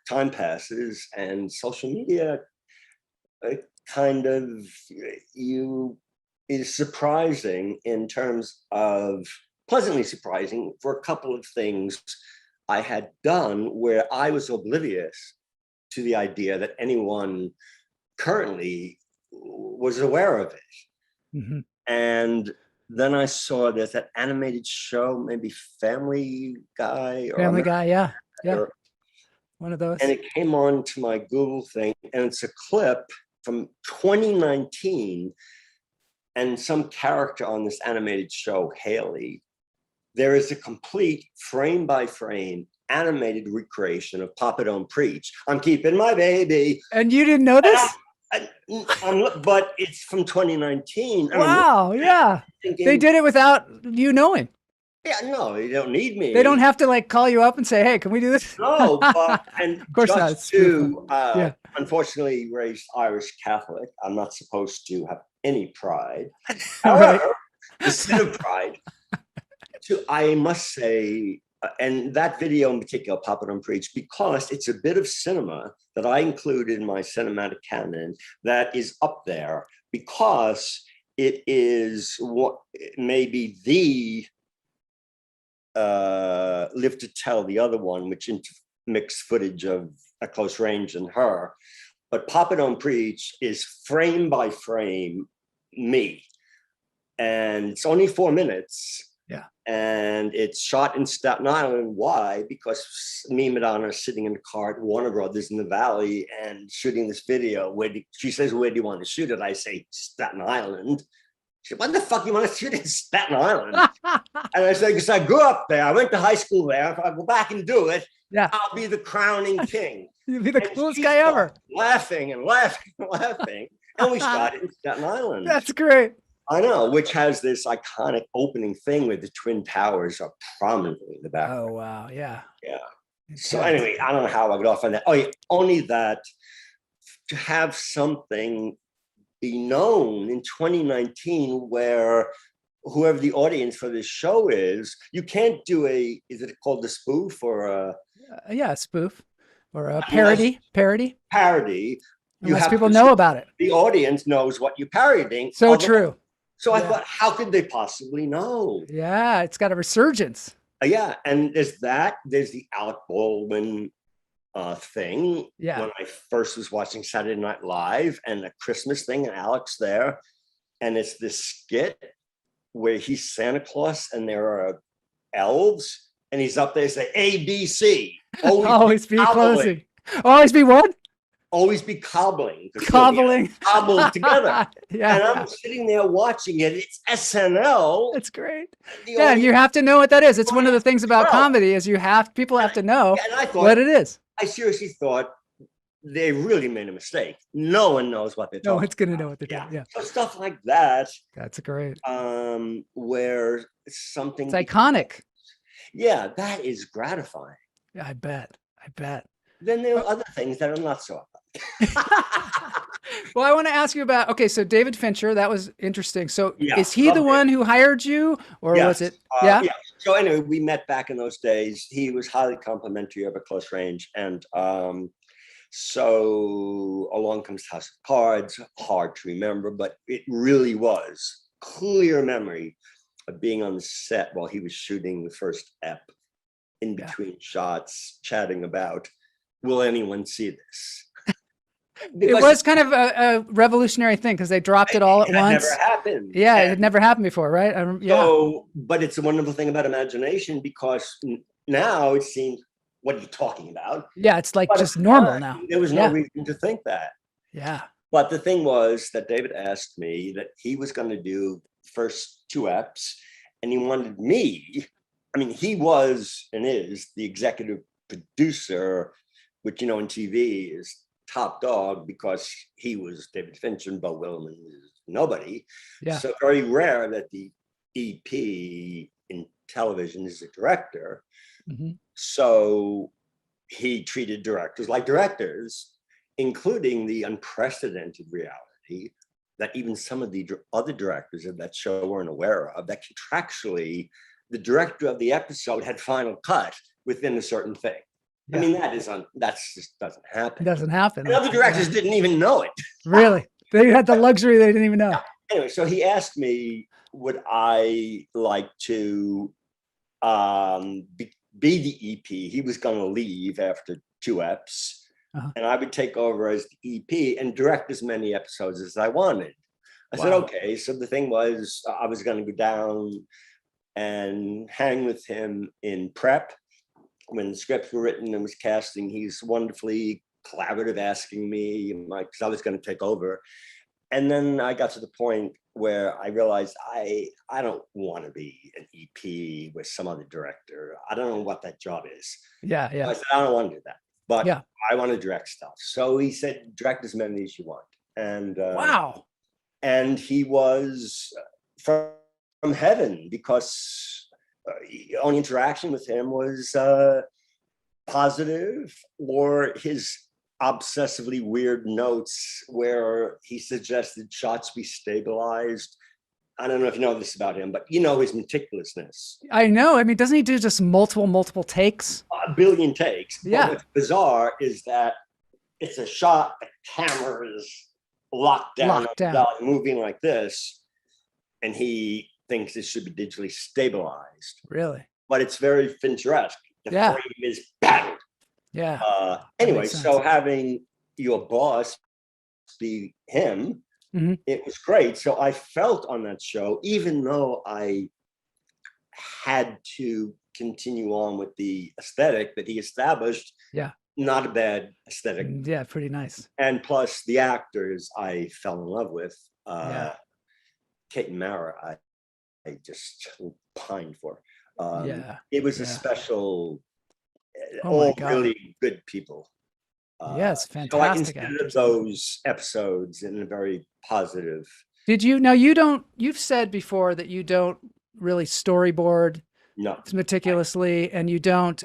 time passes and social media is surprising in terms of pleasantly surprising for a couple of things I had done where I was oblivious to the idea that anyone currently was aware of it. Mm-hmm. And then I saw there's that animated show, maybe Family Guy. Family Guy, yeah. One of those. And it came on to my Google thing, and it's a clip from 2019, and some character on this animated show, Haley, there is a complete frame-by-frame animated recreation of Papa Don't Preach. I'm keeping my baby. And you didn't know this? But it's from 2019. Wow, thinking, they did it without you knowing. Yeah, no, they don't need me. They don't have to like call you up and say, hey, can we do this? No, but and of course just unfortunately raised Irish Catholic, I'm not supposed to have any pride. However, the sin of pride, I must say, and that video in particular, Papa Don't Preach, because it's a bit of cinema that I included in my cinematic canon that is up there, because it is what maybe the Live to Tell, the other one, which intermixed footage of At Close Range and her. But Papa Don't Preach is frame by frame me. And it's only 4 minutes. Yeah. And it's shot in Staten Island. Why? Because me and Madonna are sitting in the car at Warner Brothers in the Valley and shooting this video. She says, where do you want to shoot it? I say, Staten Island. She said, what the fuck you want to shoot in Staten Island? And I said, because I grew up there. I went to high school there. If I go back and do it, I'll be the crowning king. You'll be the coolest guy ever. Laughing and laughing and laughing. And we shot it in Staten Island. That's great. I know, which has this iconic opening thing where the Twin Towers are prominently in the background. Oh, wow. Yeah. Yeah. So anyway, I don't know how I got off on that. Oh, yeah, only that to have something be known in 2019 where whoever the audience for this show is, you can't do is it called a spoof or a yeah, spoof or a parody. Unless people know about it. The audience knows what you're parodying. So true. So I thought, how could they possibly know? Yeah, it's got a resurgence. Yeah, and there's the Alec Baldwin thing. Yeah. When I first was watching Saturday Night Live and a Christmas thing, and Alec's there, and it's this skit where he's Santa Claus and there are elves, and he's up there saying ABC. Always be closing. Always be what? Always be cobbling. Cobbling. Cobbled together. Yeah. And I'm sitting there watching it. It's SNL. It's great. Yeah, and you have to know what that is. It's one of the things about comedy is people have to know what it is. I seriously thought they really made a mistake. No one knows what they're talking about. No one's going to know what they're doing. Yeah. So stuff like that. That's great. Where something. It's iconic. Yeah, that is gratifying. Yeah, I bet. Then there are other things that are not so. Well, I want to ask you about, so David Fincher, that was interesting. So is he the one who hired you or was it? Yeah. So anyway, we met back in those days. He was highly complimentary over close range. And so along comes House of Cards, hard to remember, but it really was clear memory of being on the set while he was shooting the first ep, in between shots, chatting about, will anyone see this? It was kind of a revolutionary thing because they dropped it all at once. Never happened. Yeah, it had never happened before, right? So, but it's a wonderful thing about imagination because now it seems, what are you talking about? Yeah, it's like just normal now. There was no reason to think that. Yeah. But the thing was that David asked me that he was going to do first 2 eps and he wanted me. I mean, he was and is the executive producer, which, in TV is top dog because he was David Fincher and Bo Williams is nobody. Yeah. So very rare that the EP in television is a director. Mm-hmm. So he treated directors like directors, including the unprecedented reality that even some of the other directors of that show weren't aware of, that contractually the director of the episode had final cut within a certain thing. Yeah. I mean, that just doesn't happen. It doesn't happen. And other directors didn't even know it. Really? They had the luxury they didn't even know. Anyway, so he asked me, would I like to be the EP? He was going to leave after 2 eps. And I would take over as the EP and direct as many episodes as I wanted. I said, okay. So the thing was, I was going to go down and hang with him in prep. When the scripts were written and was casting, he's wonderfully collaborative, asking me, because I was going to take over. And then I got to the point where I realized I don't want to be an EP with some other director. I don't know what that job is. Yeah. I said, I don't want to do that. But I want to direct stuff. So he said, direct as many as you want. And wow. And he was from heaven because only interaction with him was positive, or his obsessively weird notes where he suggested shots be stabilized. I don't know if you know this about him, but his meticulousness. I know. I mean, doesn't he do just multiple takes? A billion takes. Yeah. But what's bizarre is that it's a shot, the camera is locked down. Moving like this, and he thinks it should be digitally stabilized. Really? But it's very Fincher-esque. The frame is battered. Yeah. Anyway, so having your boss be him, it was great. So I felt on that show, even though I had to continue on with the aesthetic that he established, not a bad aesthetic. Yeah, pretty nice. And plus the actors I fell in love with. Kate and Mara, I just pined for. It was a special, all really good people. Yes, fantastic. So I consider those episodes in a very positive. Did you, now you don't, you've said before that you don't really storyboard No. meticulously, and you don't,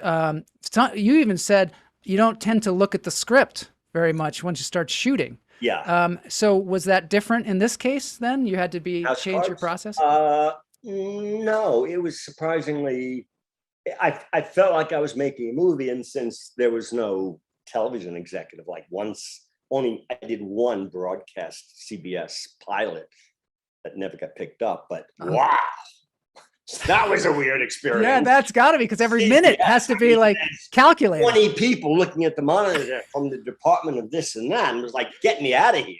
you even said you don't tend to look at the script very much once you start shooting. Yeah. So was that different in this case then? You had to change your process? No, it was surprisingly, I felt like I was making a movie, and since there was no television executive, like I did one broadcast CBS pilot that never got picked up, but wow, that was a weird experience. Yeah, that's got to be, because every minute has to be like calculated. 20 people looking at the monitor from the department of this and that, and it was like, get me out of here.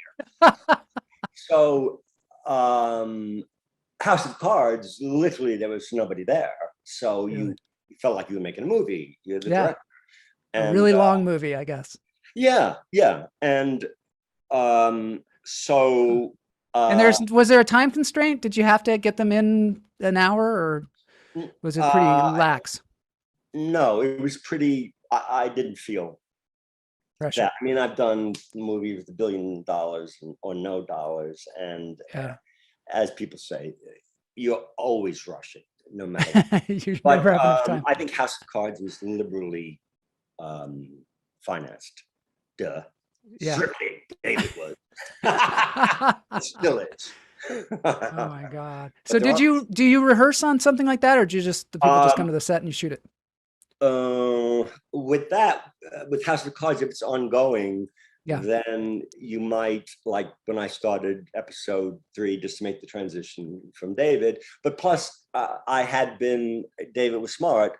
So House of Cards, literally there was nobody there. So you felt like you were making a movie. You're the director. And, a really long movie, I guess. Yeah. And so and was there a time constraint? Did you have to get them in an hour, or was it pretty lax? No, it was pretty, I didn't feel pressure. That. I mean, I've done movies with $1 billion or no dollars, and as people say, you're always rushing, no matter what. You never have enough time. I think House of Cards was liberally financed. Duh. Yeah. Certainly David was. Still is. Oh my God. So do you rehearse on something like that, or do you just, the people just come to the set and you shoot it? With House of Cards, if it's ongoing, then you might, like when I started episode 3, just to make the transition from David. But plus, David was smart.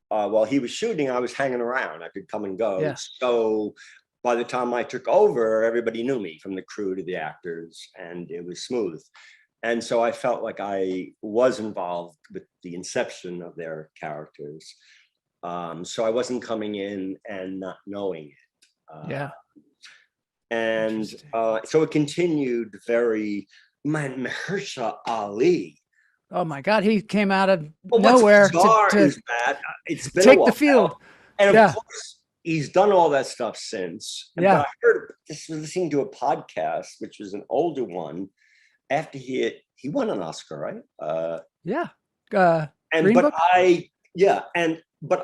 While he was shooting, I was hanging around. I could come and go. Yeah. So by the time I took over, everybody knew me, from the crew to the actors, and it was smooth. And so I felt like I was involved with the inception of their characters. So I wasn't coming in and not knowing it. And so it continued Mahershala Ali. Oh my God, he came out of nowhere to it's been take the field. And of course, he's done all that stuff since. Yeah. But I heard, just listening to a podcast, which was an older one, after he won an Oscar, right? But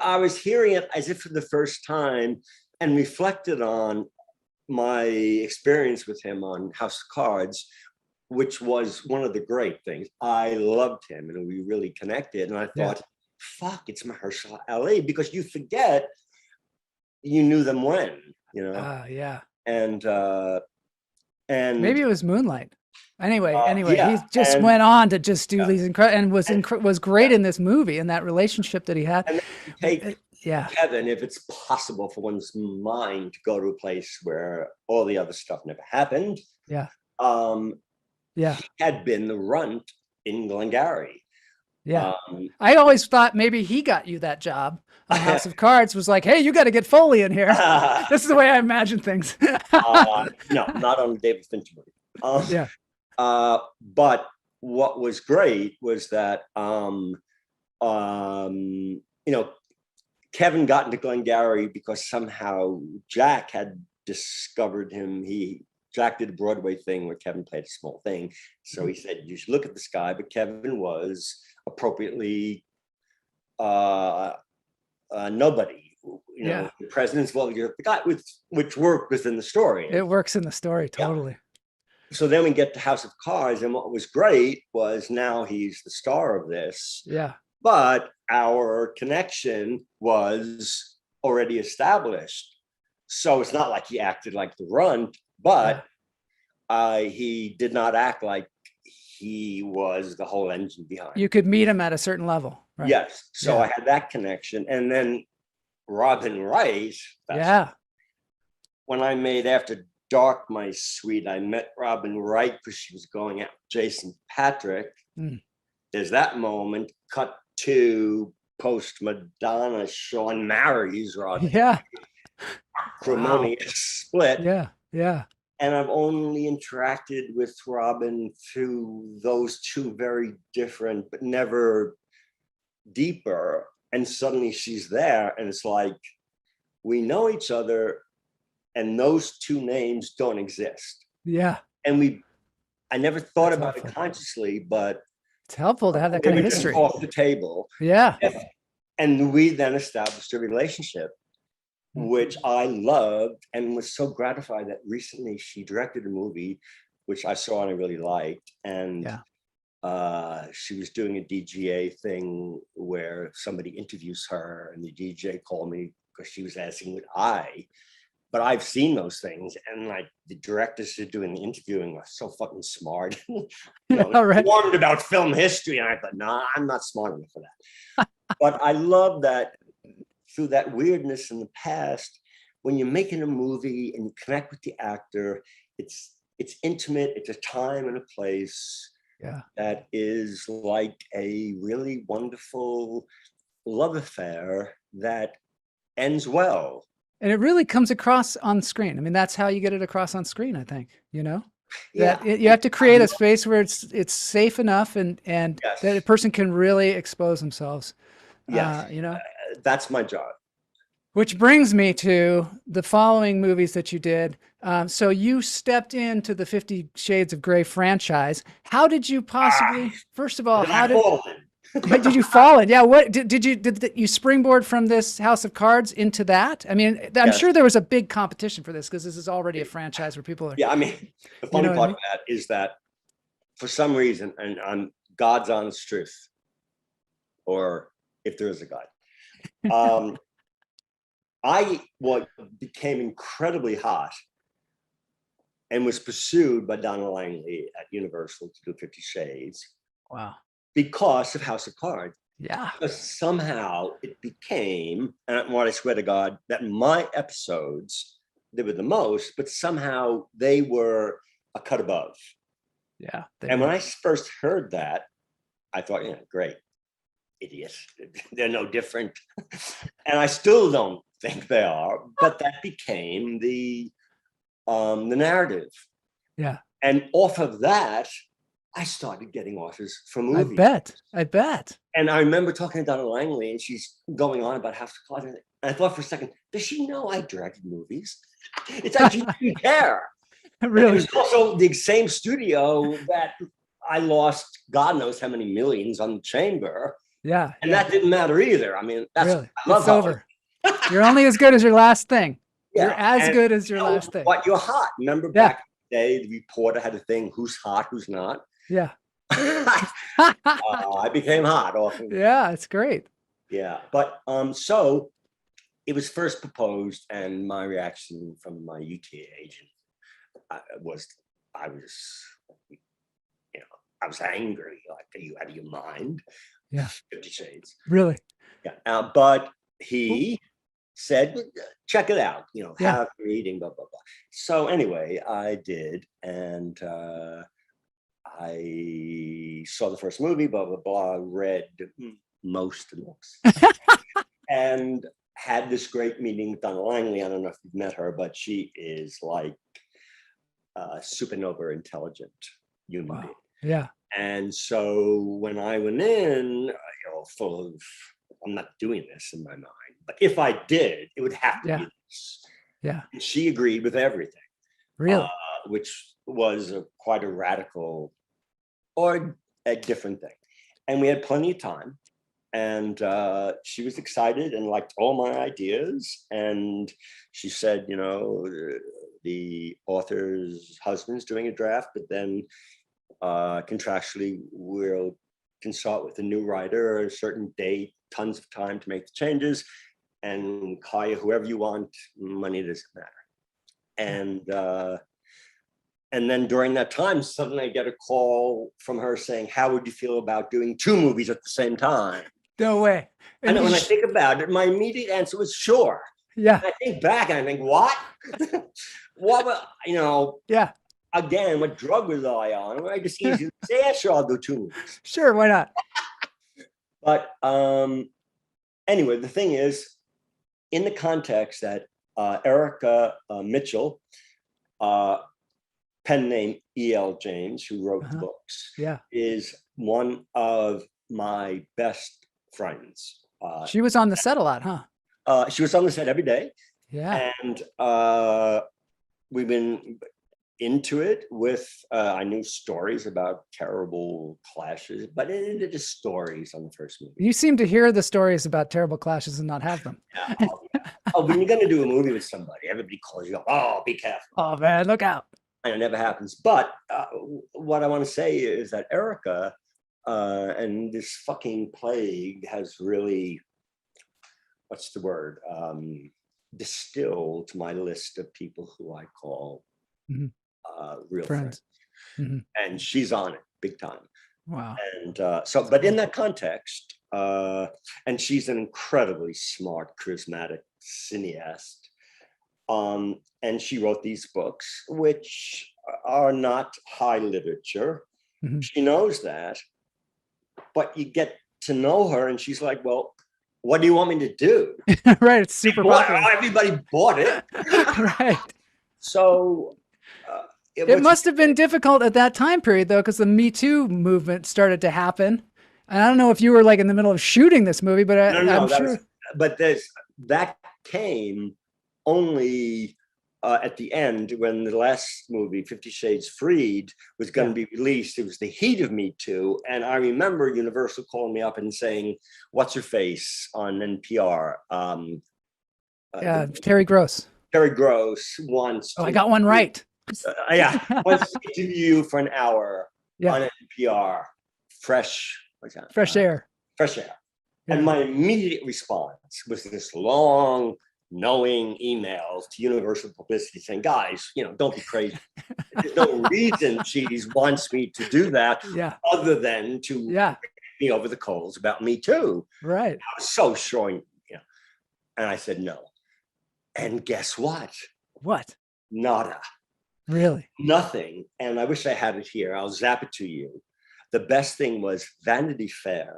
I was hearing it as if for the first time, and reflected on my experience with him on House of Cards, which was one of the great things. I loved him, and we really connected. And I thought, fuck, it's Mahershala Ali, because you forget you knew them when, you know. And maybe it was Moonlight. Anyway, he just went on to just do these incredible, and was great in this movie, and that relationship that he had. And then you take Kevin, if it's possible for one's mind to go to a place where all the other stuff never happened. He had been the runt in Glengarry. I always thought maybe he got you that job on House of Cards, was like, hey, you got to get Foley in here. This is the way I imagine things. No, not on the David Fincher movie. But what was great was that, Kevin got into Glengarry because somehow Jack had discovered him. Jack did a Broadway thing where Kevin played a small thing. So he said, you should look at this guy. But Kevin was appropriately nobody. The president's, the guy which worked within the story. It works in the story, totally. So then we get to House of Cards, and what was great was now he's the star of this. But our connection was already established. So it's not like he acted like the runt, but he did not act like he was the whole engine behind. You could meet him at a certain level. Right? Yes. So I had that connection. And then Robin Wright. When I made After Dark My Sweet, I met Robin Wright because she was going out with Jason Patric. There's that moment. Cut to post Madonna, Sean marries Robin. Acrimonious split. And I've only interacted with Robin through those two very different, but never deeper. And suddenly she's there, and it's like, we know each other, and those two names don't exist. And we I never thought That's about helpful. it consciously, but It's helpful to have that kind of history. Off the table. Yeah. And we then established a relationship, which I loved and was so gratified that recently she directed a movie, which I saw and I really liked. And she was doing a DGA thing where somebody interviews her and the DJ called me because she was asking would but I've seen those things, and like the directors who are doing the interviewing are so fucking smart. Warned about film history, and I thought, nah, I'm not smart enough for that. But I love that through that weirdness in the past, when you're making a movie and you connect with the actor, it's intimate. It's a time and a place that is like a really wonderful love affair that ends well. And it really comes across on screen. I mean, that's how you get it across on screen, I think, you know? That you have to create a space where it's safe enough and that a person can really expose themselves. Yes. You know? That's my job. Which brings me to the following movies that you did. So you stepped into the 50 Shades of Grey franchise. How did you possibly, first of all, did you fall in? Yeah. What did you springboard from this House of Cards into that? I mean, I'm sure there was a big competition for this because this is already a franchise where people are. Yeah. I mean, the funny part of that is that for some reason, and I'm God's honest truth, or if there is a God, I became incredibly hot and was pursued by Donna Langley at Universal to do 50 Shades. Wow. Because of House of Cards. Yeah. Because somehow it became, and what I swear to God, that my episodes, they were the most, but somehow they were a cut above. Yeah. And when I first heard that, I thought, yeah, great. Idiots. They're no different. And I still don't think they are, but that became the narrative. Yeah. And off of that, I started getting offers for movies. I bet. And I remember talking to Donna Langley, and she's going on about House of Cards. And I thought for a second, does she know I directed movies? It's like she didn't care. Really? It was also the same studio that I lost God knows how many millions on The Chamber. Yeah. And that didn't matter either. I mean, that's really? It's over. You're only as good as your last thing. Yeah. You're as good as your last thing. But you're hot. Remember back in the day, the reporter had a thing, who's hot, who's not. Yeah. I became hot often. Yeah, it's great. Yeah. But so it was first proposed, and my reaction from my UTA agent was I was angry. Like, are you out of your mind? Yeah. 50 Shades. Really? Yeah. But he said, check it out, have a reading, blah, blah, blah. So anyway, I did. And I saw the first movie, blah, blah, blah, read most of the books. And had this great meeting with Donna Langley. I don't know if you've met her, but she is like a supernova intelligent human being. Yeah. And so when I went in, full of, I'm not doing this in my mind, but if I did, it would have to be this. Yeah. And she agreed with everything. Really? Which was quite a radical or a different thing. And we had plenty of time. And she was excited and liked all my ideas. And she said, the author's husband's doing a draft, but then contractually we'll consult with a new writer at a certain date, tons of time to make the changes, and hire whoever you want, money doesn't matter. And then during that time, suddenly I get a call from her saying, how would you feel about doing 2 movies at the same time? No way. And when I think about it, my immediate answer was sure. Yeah. And I think back and I think, what? What, yeah. Again, what drug was I on? I just easily say, yeah, sure, I'll do 2 movies. Sure, why not? But anyway, the thing is, in the context that Erica Mitchell, pen name E.L. James, who wrote the books, is one of my best friends. She was on the set a lot, huh? She was on the set every day. Yeah. And we've been into it with, I knew stories about terrible clashes, but it is stories on the first movie. You seem to hear the stories about terrible clashes and not have them. Yeah. Oh, when you're going to do a movie with somebody, everybody calls you up, oh, be careful. Oh, man, look out. And it never happens. But what I want to say is that Erica and this fucking plague has really, what's the word? Distilled my list of people who I call real friends. And she's on it big time. Wow. And but in that context, and she's an incredibly smart, charismatic cineast. And she wrote these books, which are not high literature. She knows that, but you get to know her and she's like, well, what do you want me to do? Right. It's super popular. Everybody bought it. Right. So it must have been difficult at that time period, though, because the Me Too movement started to happen. And I don't know if you were like in the middle of shooting this movie, but I'm sure. But that came only at the end when the last movie, 50 Shades Freed, was going to be released. It was the heat of Me Too. And I remember Universal calling me up and saying, what's her face on NPR? Terry Gross. Terry Gross wants I got one right. Wants to interview you for an hour on NPR. Fresh air. Fresh air. Yeah. And my immediate response was this long, knowing emails to Universal Publicity saying, guys, don't be crazy. There's no reason she wants me to do that other than to get me over the coals about Me Too. Right. I was so sure, and I said no. And guess what? What? Nada. Really? Nothing. And I wish I had it here. I'll zap it to you. The best thing was Vanity Fair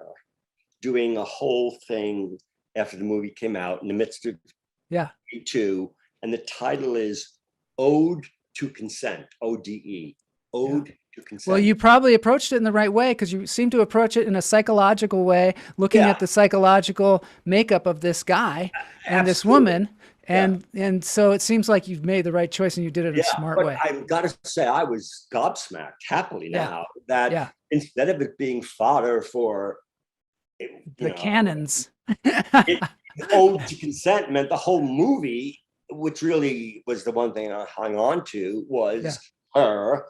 doing a whole thing after the movie came out in the midst of Me Too. And the title is Ode to Consent, ODE, Ode to Consent. Well, you probably approached it in the right way because you seem to approach it in a psychological way, looking at the psychological makeup of this guy and this woman. And so it seems like you've made the right choice and you did it in a smart way. I've got to say, I was gobsmacked happily now that instead of it being fodder for the cannons, Ode to Consent meant the whole movie, which really was the one thing I hung on to, was her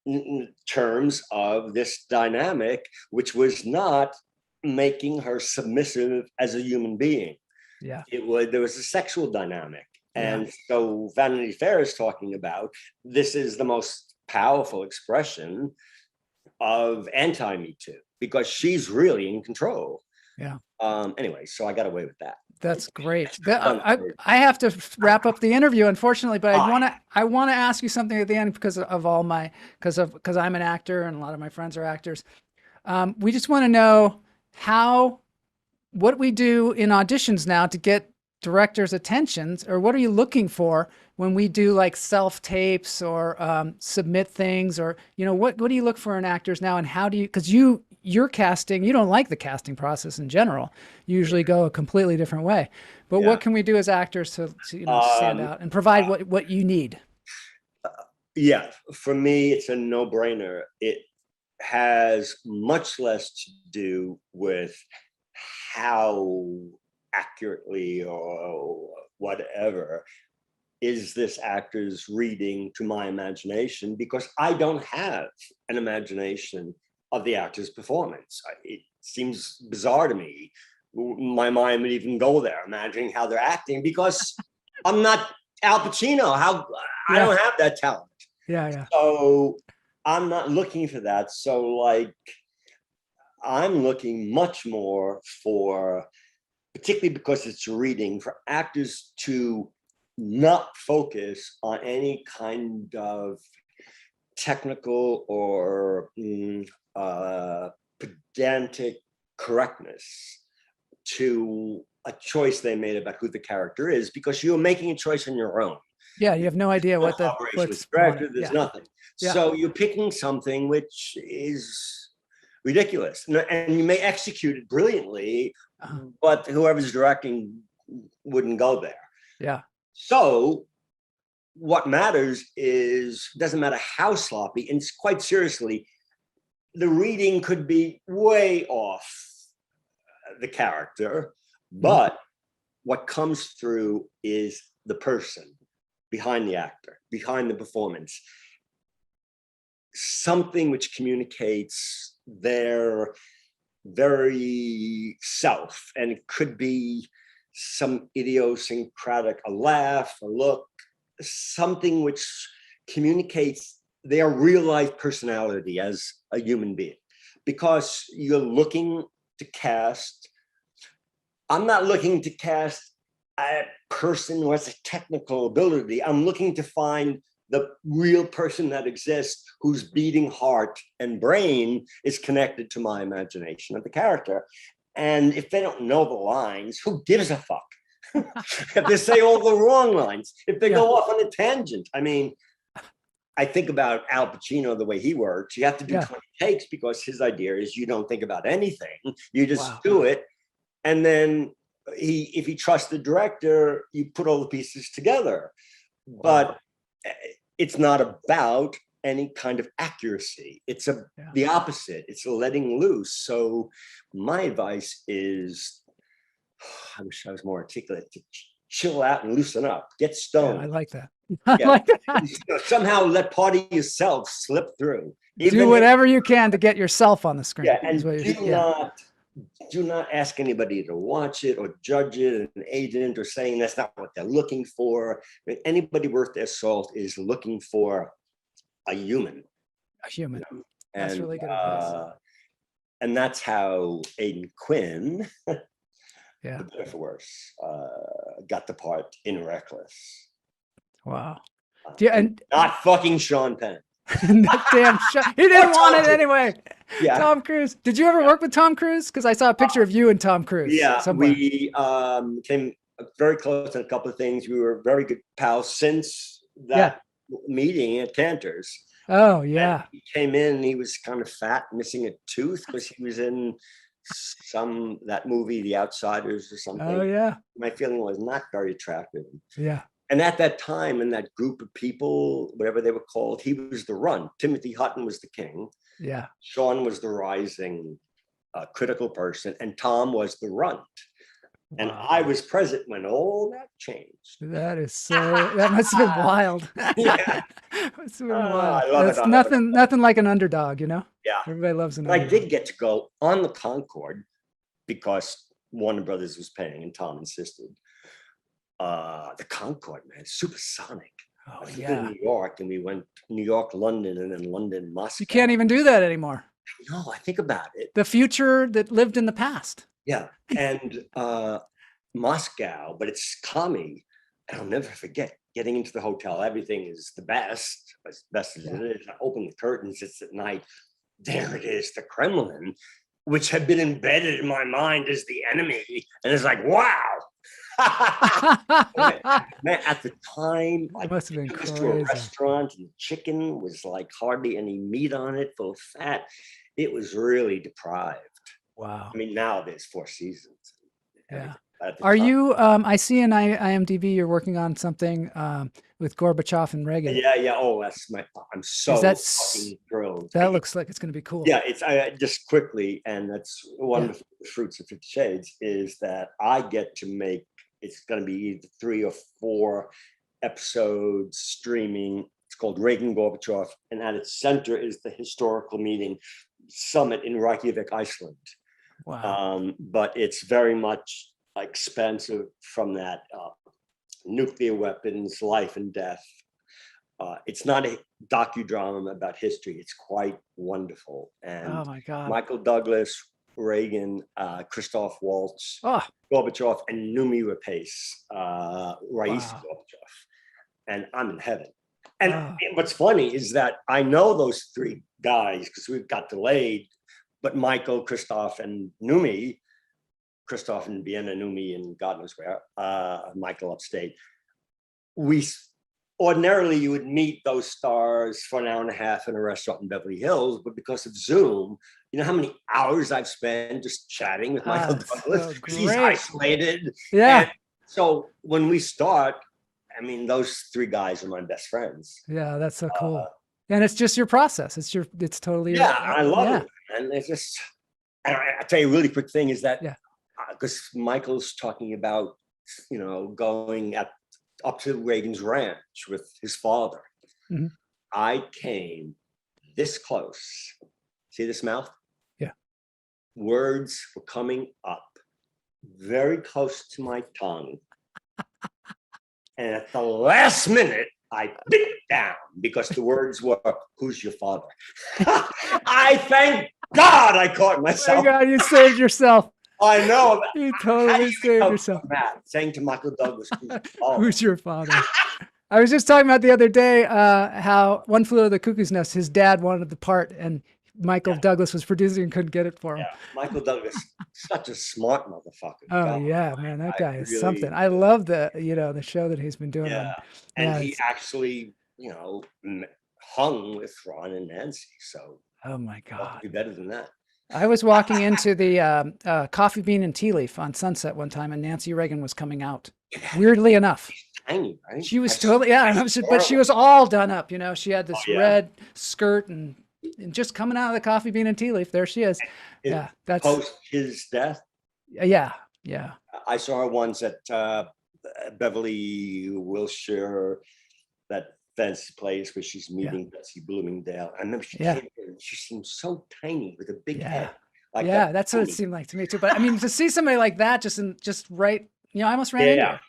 in terms of this dynamic, which was not making her submissive as a human being. There was a sexual dynamic. And so Vanity Fair is talking about, this is the most powerful expression of anti-Me Too, because she's really in control. Anyway, so I got away with that. That's great. I have to wrap up the interview, unfortunately, but I want to ask you something at the end because I'm an actor and a lot of my friends are actors. We just want to know what we do in auditions now to get directors' attentions, or what are you looking for when we do like self-tapes or submit things, or what do you look for in actors now, and how do you, because you're casting, you don't like the casting process in general, you usually go a completely different way, but what can we do as actors to stand out and provide what you need? For me it's a no-brainer. It has much less to do with how accurately or whatever is this actor's reading to my imagination, because I don't have an imagination of the actor's performance. It seems bizarre to me. My mind would even go there, imagining how they're acting, because I'm not Al Pacino. I don't have that talent. So I'm not looking for that. So I'm looking much more for, particularly because it's reading, for actors to not focus on any kind of technical or pedantic correctness to a choice they made about who the character is, because you're making a choice on your own. You have no idea what's director. There's nothing. So you're picking something which is ridiculous, and you may execute it brilliantly, but whoever's directing wouldn't go there. So what matters is, doesn't matter how sloppy, and quite seriously, the reading could be way off the character, but what comes through is the person behind the actor, behind the performance, something which communicates their very self. And it could be some idiosyncratic, a laugh, a look, something which communicates their real life personality as a human being. Because you're looking to cast, I'm not looking to cast a person who has a technical ability. I'm looking to find the real person that exists, whose beating heart and brain is connected to my imagination of the character. And if they don't know the lines, who gives a fuck? If they say all the wrong lines, if they go off on a tangent. I mean, I think about Al Pacino, the way he works. You have to do 20 takes because his idea is you don't think about anything. You just do it. And then if he trusts the director, you put all the pieces together. But it's not about any kind of accuracy. It's the opposite. It's a letting loose. So my advice is, I wish I was more articulate, to chill out and loosen up, get stoned. I like that. I like that. Somehow let part of yourself slip through. Do whatever you can to get yourself on the screen. Yeah, and do not ask anybody to watch it or judge it, an agent, or saying that's not what they're looking for. I mean, anybody worth their salt is looking for a human. A human. You know? That's really good advice. And that's how Aiden Quinn, for better for worse, got the part in Reckless. Wow. And not fucking Sean Penn. Damn, he didn't want it anyway. Yeah. Tom Cruise. Did you ever work with Tom Cruise? Because I saw a picture of you and Tom Cruise. Yeah, somewhere. We came very close on a couple of things. We were very good pals since that meeting at Cantor's. Oh, yeah. And he came in, he was kind of fat, missing a tooth because he was in that movie, The Outsiders or something. Oh, yeah. My feeling was not very attractive. Yeah. And at that time, in that group of people, whatever they were called, he was the runt. Timothy Hutton was the king. Yeah. Sean was the rising critical person, and Tom was the runt. Wow. And I was present when all that changed. That is so, that must have been wild. Yeah. Must have been wild. That's nothing like an underdog, you know? Yeah. Everybody loves an underdog. I did get to go on the Concorde because Warner Brothers was paying and Tom insisted. The Concorde, man, supersonic. Oh, in New York, and we went New York, London, and then London, Moscow. You can't even do that anymore. No, I think about it. The future that lived in the past. Yeah, and Moscow, but it's commie. And I'll never forget getting into the hotel. Everything is the best, as best as it is. I open the curtains, it's at night. There it is, the Kremlin, which had been embedded in my mind as the enemy. And it's like, wow. Man, at the time, I must have been took us to a restaurant, and the chicken was like hardly any meat on it, full of fat. It was really deprived. Wow. I mean, now there's 4 seasons. Yeah. Are you? I see in IMDb you're working on something with Gorbachev and Reagan. Yeah. Oh, I'm so fucking thrilled. That looks like it's going to be cool. Yeah, it's just quickly, and that's one of the fruits of 50 Shades is that I get to make. It's going to be either 3 or 4 episodes streaming. It's called Reagan and Gorbachev, and at its center is the historical meeting summit in Reykjavik, Iceland. Wow. But it's very much expensive from that nuclear weapons, life and death. It's not a docudrama about history. It's quite wonderful. And oh my God. Michael Douglas, Reagan, Christoph Waltz, Gorbachev, and Numi Rapace, Rais Gorbachev. And I'm in heaven. And what's funny is that I know those 3 guys because we've got delayed, but Michael, Christoph, and Numi, Christoph in Vienna, Numi in God knows where, Michael upstate. Ordinarily, you would meet those stars for an hour and a half in a restaurant in Beverly Hills, but because of Zoom, you know how many hours I've spent just chatting with Michael Douglas? So He's isolated. Yeah. And so when we start, I mean, those three guys are my best friends. Yeah, that's so cool. And it's just your process. It's totally your, I love it. And it's just, and I tell you a really quick thing is that, because Michael's talking about, going up to Reagan's ranch with his father. Mm-hmm. I came this close. See this mouth? Yeah. Words were coming up very close to my tongue. And at the last minute, I bit it down because the words were, "Who's your father?" I thank God I caught myself. Oh my God, you saved yourself. I know. You totally saved yourself. Saying to Michael Douglas, "Who's your father?" I was just talking about the other day how One Flew Over the Cuckoo's Nest, his dad wanted the part, and Michael Douglas was producing and couldn't get it for him. Yeah, Michael Douglas, such a smart motherfucker. Oh God, yeah, man, that guy is really something. I love the show that he's been doing. Yeah, and he actually, hung with Ron and Nancy. So, oh my God, what could be better than that? I was walking into the Coffee Bean and Tea Leaf on Sunset one time, and Nancy Reagan was coming out. Weirdly enough, tiny, right? She was totally but she was all done up. She had this red skirt and just coming out of the Coffee Bean and Tea Leaf. There she is. That's post his death. Yeah. I saw her once at Beverly, Wilshire, that fancy place where she's meeting Betsy Bloomingdale. I remember she came in and she seemed so tiny with a big head. Like that's what it seemed like to me too. But I mean, to see somebody like that just right, I almost ran into her.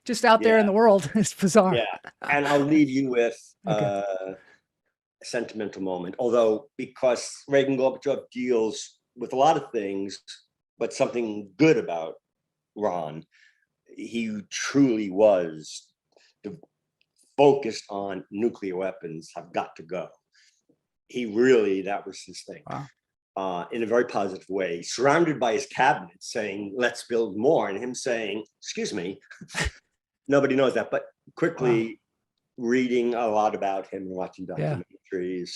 Just out there in the world. It's bizarre. Yeah. And I'll leave you with a sentimental moment. Although, because Reagan Gorbachev deals with a lot of things, but something good about Ron, he truly was focused on nuclear weapons have got to go. That was his thing. Wow. In a very positive way, surrounded by his cabinet saying, "Let's build more," and him saying, "Excuse me." Nobody knows that, but quickly reading a lot about him and watching documentaries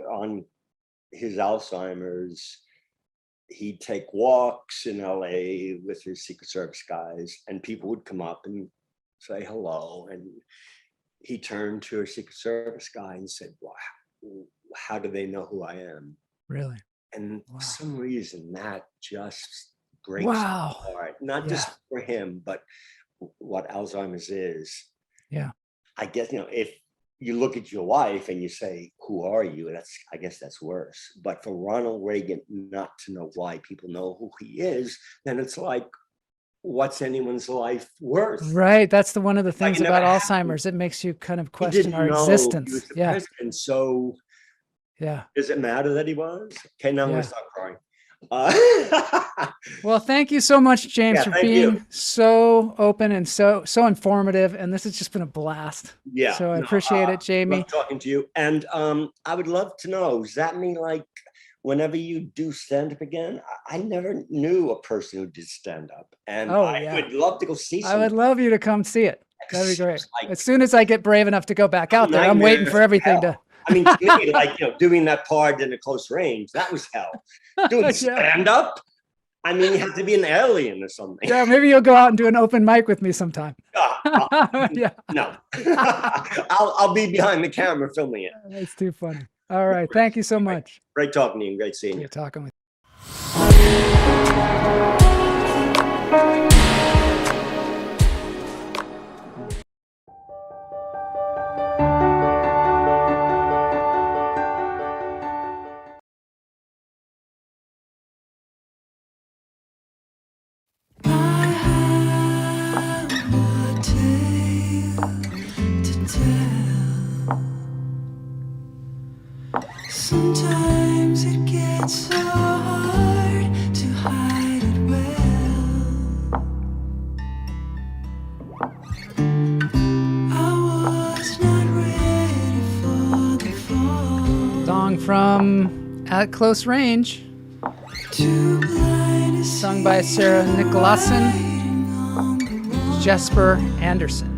on his Alzheimer's. He'd take walks in LA with his Secret Service guys, and people would come up and say hello. And he turned to a Secret Service guy and said, "Wow, how do they know who I am?" Really? And for some reason, that just breaks my heart. Not just for him, but what Alzheimer's is. Yeah. I guess, if you look at your wife and you say, "Who are you?" I guess that's worse. But for Ronald Reagan not to know why people know who he is, then it's like, what's anyone's life worth? Right. That's one of the things about Alzheimer's. It makes you kind of question our existence. He was the president, so does it matter that he was? Okay, now I'm going to stop crying. Well, thank you so much, James, for being so open and so informative. And this has just been a blast. Yeah. So I appreciate it, Jamie. Love talking to you. And I would love to know, does that mean like whenever you do stand up again? I never knew a person who did stand up, and I would love to go see some. I would love you to come see it. That'd be great. As soon as I get brave enough to go back out there, I'm waiting for everything to. I mean, to me, like, doing that part in a close range, that was hell. Doing stand up, I mean, you have to be an alien or something. Yeah, maybe you'll go out and do an open mic with me sometime. No, I'll be behind the camera filming it. That's too funny. All right, thank you so much. Great talking to you. Great seeing you. Great talking with you. Sometimes it gets so hard to hide it well. I was not ready for the fall. Song from At Close Range, sung by Sara Niklasson, Jesper Andersson.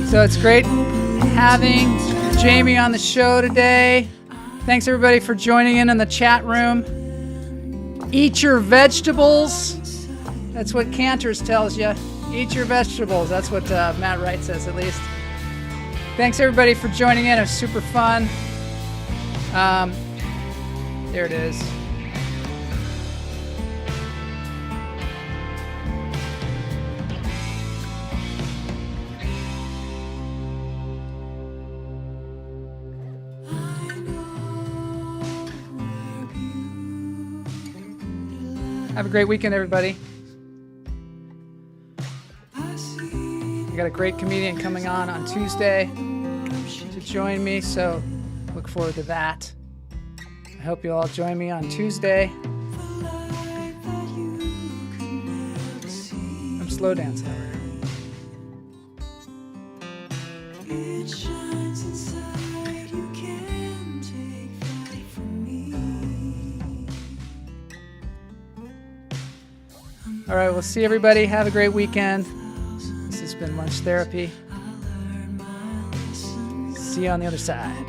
So it's great having Jamie on the show today. Thanks everybody for joining in the chat room. Eat your vegetables. That's what Cantors tells you. Eat your vegetables. That's what Matt Wright says, at least. Thanks everybody for joining in. It was super fun. There it is. Have a great weekend, everybody. I got a great comedian coming on Tuesday to join me, so look forward to that. I hope you'll all join me on Tuesday. I'm slow dancing over here. It shines inside, you can't take that from me. All right, we'll see everybody. Have a great weekend. This has been Lunch Therapy. See you on the other side.